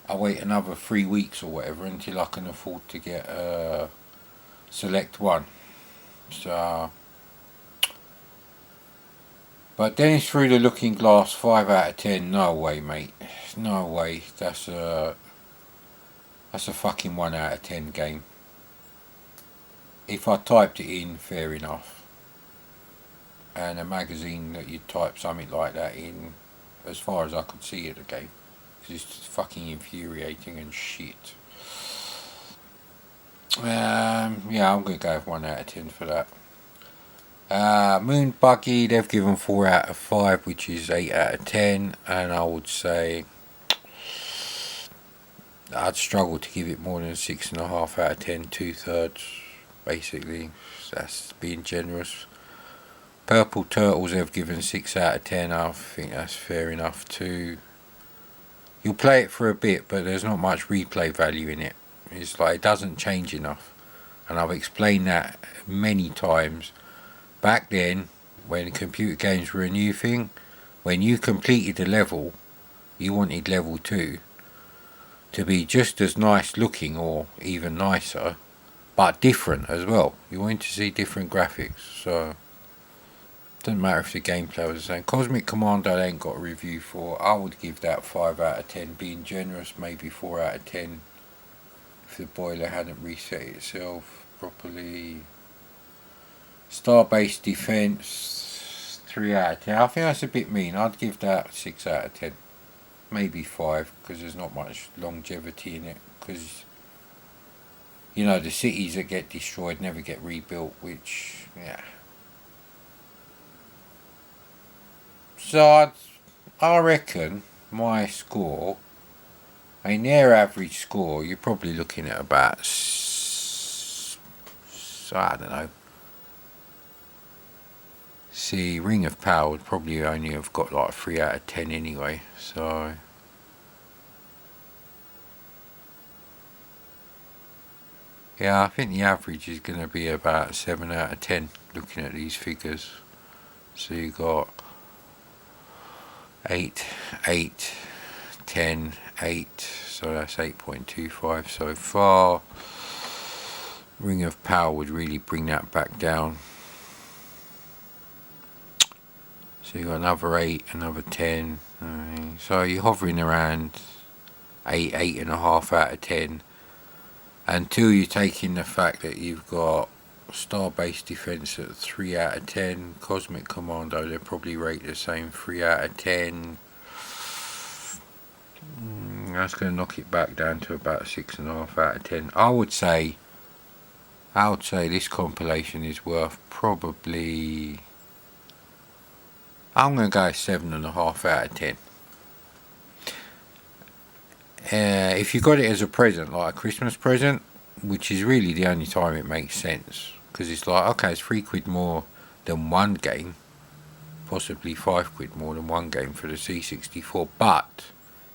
I wait another 3 weeks or whatever until I can afford to get Select-1. So, but then it's through the looking glass. 5 out of 10. No way, mate. No way. That's a fucking 1 out of 10 game. If I typed it in, fair enough. And a magazine that you'd type something like that in, as far as I could see of the game, because it's fucking infuriating and shit. Yeah, I'm gonna go with 1 out of 10 for that. Moon Buggy, they've given 4 out of 5, which is 8 out of 10, and I would say I'd struggle to give it more than 6.5 out of 10, 2/3, basically. That's being generous. Purple Turtles, they've given 6 out of 10. I think that's fair enough too. You'll play it for a bit, but there's not much replay value in it. It's like it doesn't change enough, and I've explained that many times. Back then, when computer games were a new thing, when you completed a level, you wanted level 2 to be just as nice looking or even nicer, but different as well. You wanted to see different graphics, so it doesn't matter if the gameplay was the same. Cosmic Commando I ain't got a review for. I would give that 5 out of 10, being generous, maybe 4 out of 10 if the boiler hadn't reset itself properly. Star-based defense, 3 out of 10. I think that's a bit mean. I'd give that 6 out of 10. Maybe 5, because there's not much longevity in it. Because, you know, the cities that get destroyed never get rebuilt, which, yeah. So I reckon my score, I mean, their average score, you're probably looking at about, I don't know. See, Ring of Power would probably only have got like 3 out of 10 anyway, so. Yeah, I think the average is going to be about 7 out of 10 looking at these figures. So you got 8, 8, 10, 8, so that's 8.25 so far. Ring of Power would really bring that back down. So you got another 8, another 10. So you're hovering around 8, 8.5 out of 10. Until you take in the fact that you've got Star-based defense at 3 out of 10. Cosmic Commando, they'll probably rate the same, 3 out of 10. That's going to knock it back down to about 6.5 out of 10. I would say this compilation is worth probably, I'm going to go 7.5 out of 10. If you got it as a present, like a Christmas present, which is really the only time it makes sense, because it's like, okay, it's £3 more than one game, possibly £5 more than one game for the C64, but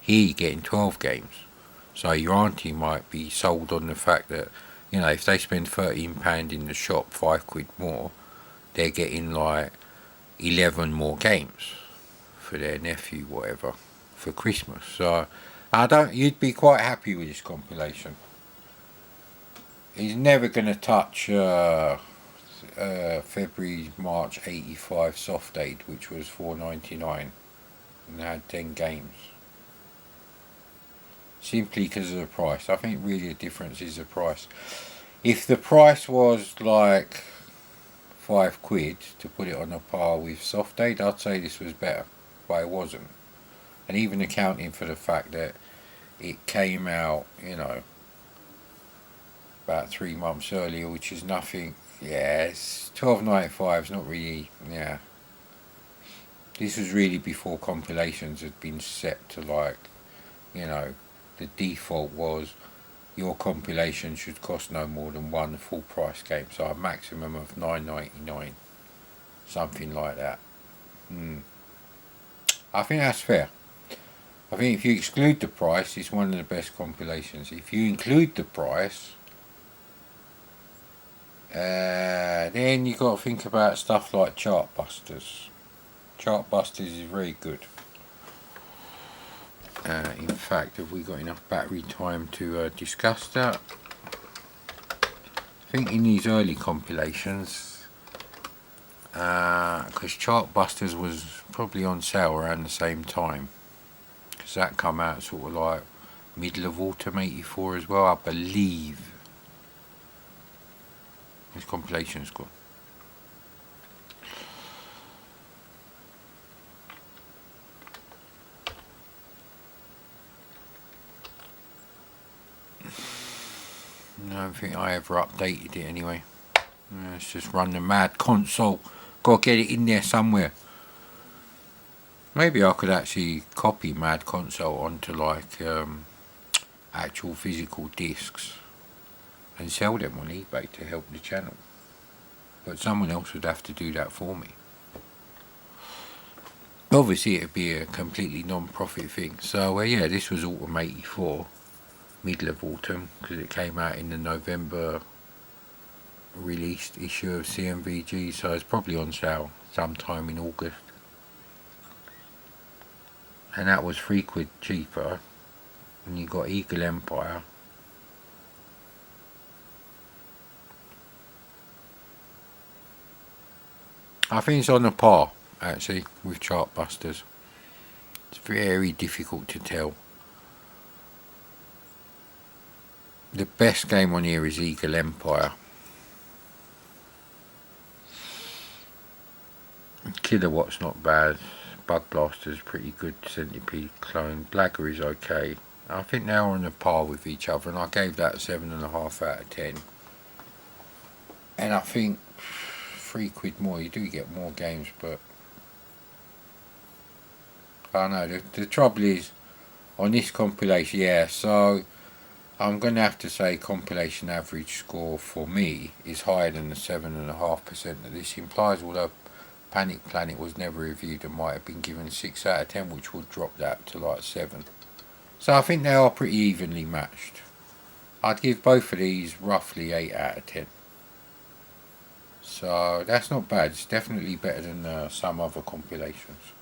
here you're getting 12 games. So your auntie might be sold on the fact that, you know, if they spend £13 in the shop, £5 more, they're getting like 11 more games for their nephew, whatever, for Christmas. So you'd be quite happy with this compilation. He's never going to touch February, March 85 Soft Aid, which was $4.99 and had 10 games. Simply because of the price. I think really the difference is the price. If the price was like £5 to put it on a par with Soft Aid, I'd say this was better, but it wasn't. And even accounting for the fact that it came out, you know, about 3 months earlier, which is nothing. Yeah, it's $12.95. It's not really. Yeah, this was really before compilations had been set to, like, you know, the default was your compilation should cost no more than one full price game, so a maximum of $9.99, something like that. I think that's fair. I think if you exclude the price, it's one of the best compilations. If you include the price, then you got to think about stuff like Chartbusters. Chartbusters is very good. In fact, have we got enough battery time to discuss that? I think in these early compilations, because Chartbusters was probably on sale around the same time, because that come out sort of like middle of autumn '84 as well, I believe. This compilation's gone. I don't think I ever updated it anyway. Let's just run the mad console. Gotta get it in there somewhere. Maybe I could actually copy Mad Console onto like actual physical discs and sell them on eBay to help the channel. But someone else would have to do that for me. Obviously it'd be a completely non-profit thing. So yeah, this was autumn '84, middle of autumn, because it came out in the November released issue of CMVG, so it's probably on sale sometime in August. And that was £3 cheaper. And you got Eagle Empire. I think it's on a par, actually, with Chartbusters. It's very difficult to tell. The best game on here is Eagle Empire. Kilowatt's not bad. Bug Blaster's pretty good. Centipede clone. Blagger is okay. I think they're on a par with each other, and I gave that a 7.5 out of 10. And I think £3 more, you do get more games, but I don't know. The trouble is, on this compilation, yeah, so I'm going to have to say compilation average score for me is higher than the 7.5% that this implies, although Panic Planet was never reviewed and might have been given 6 out of 10, which would drop that to like 7. So I think they are pretty evenly matched. I'd give both of these roughly 8 out of 10. So that's not bad. It's definitely better than some other compilations.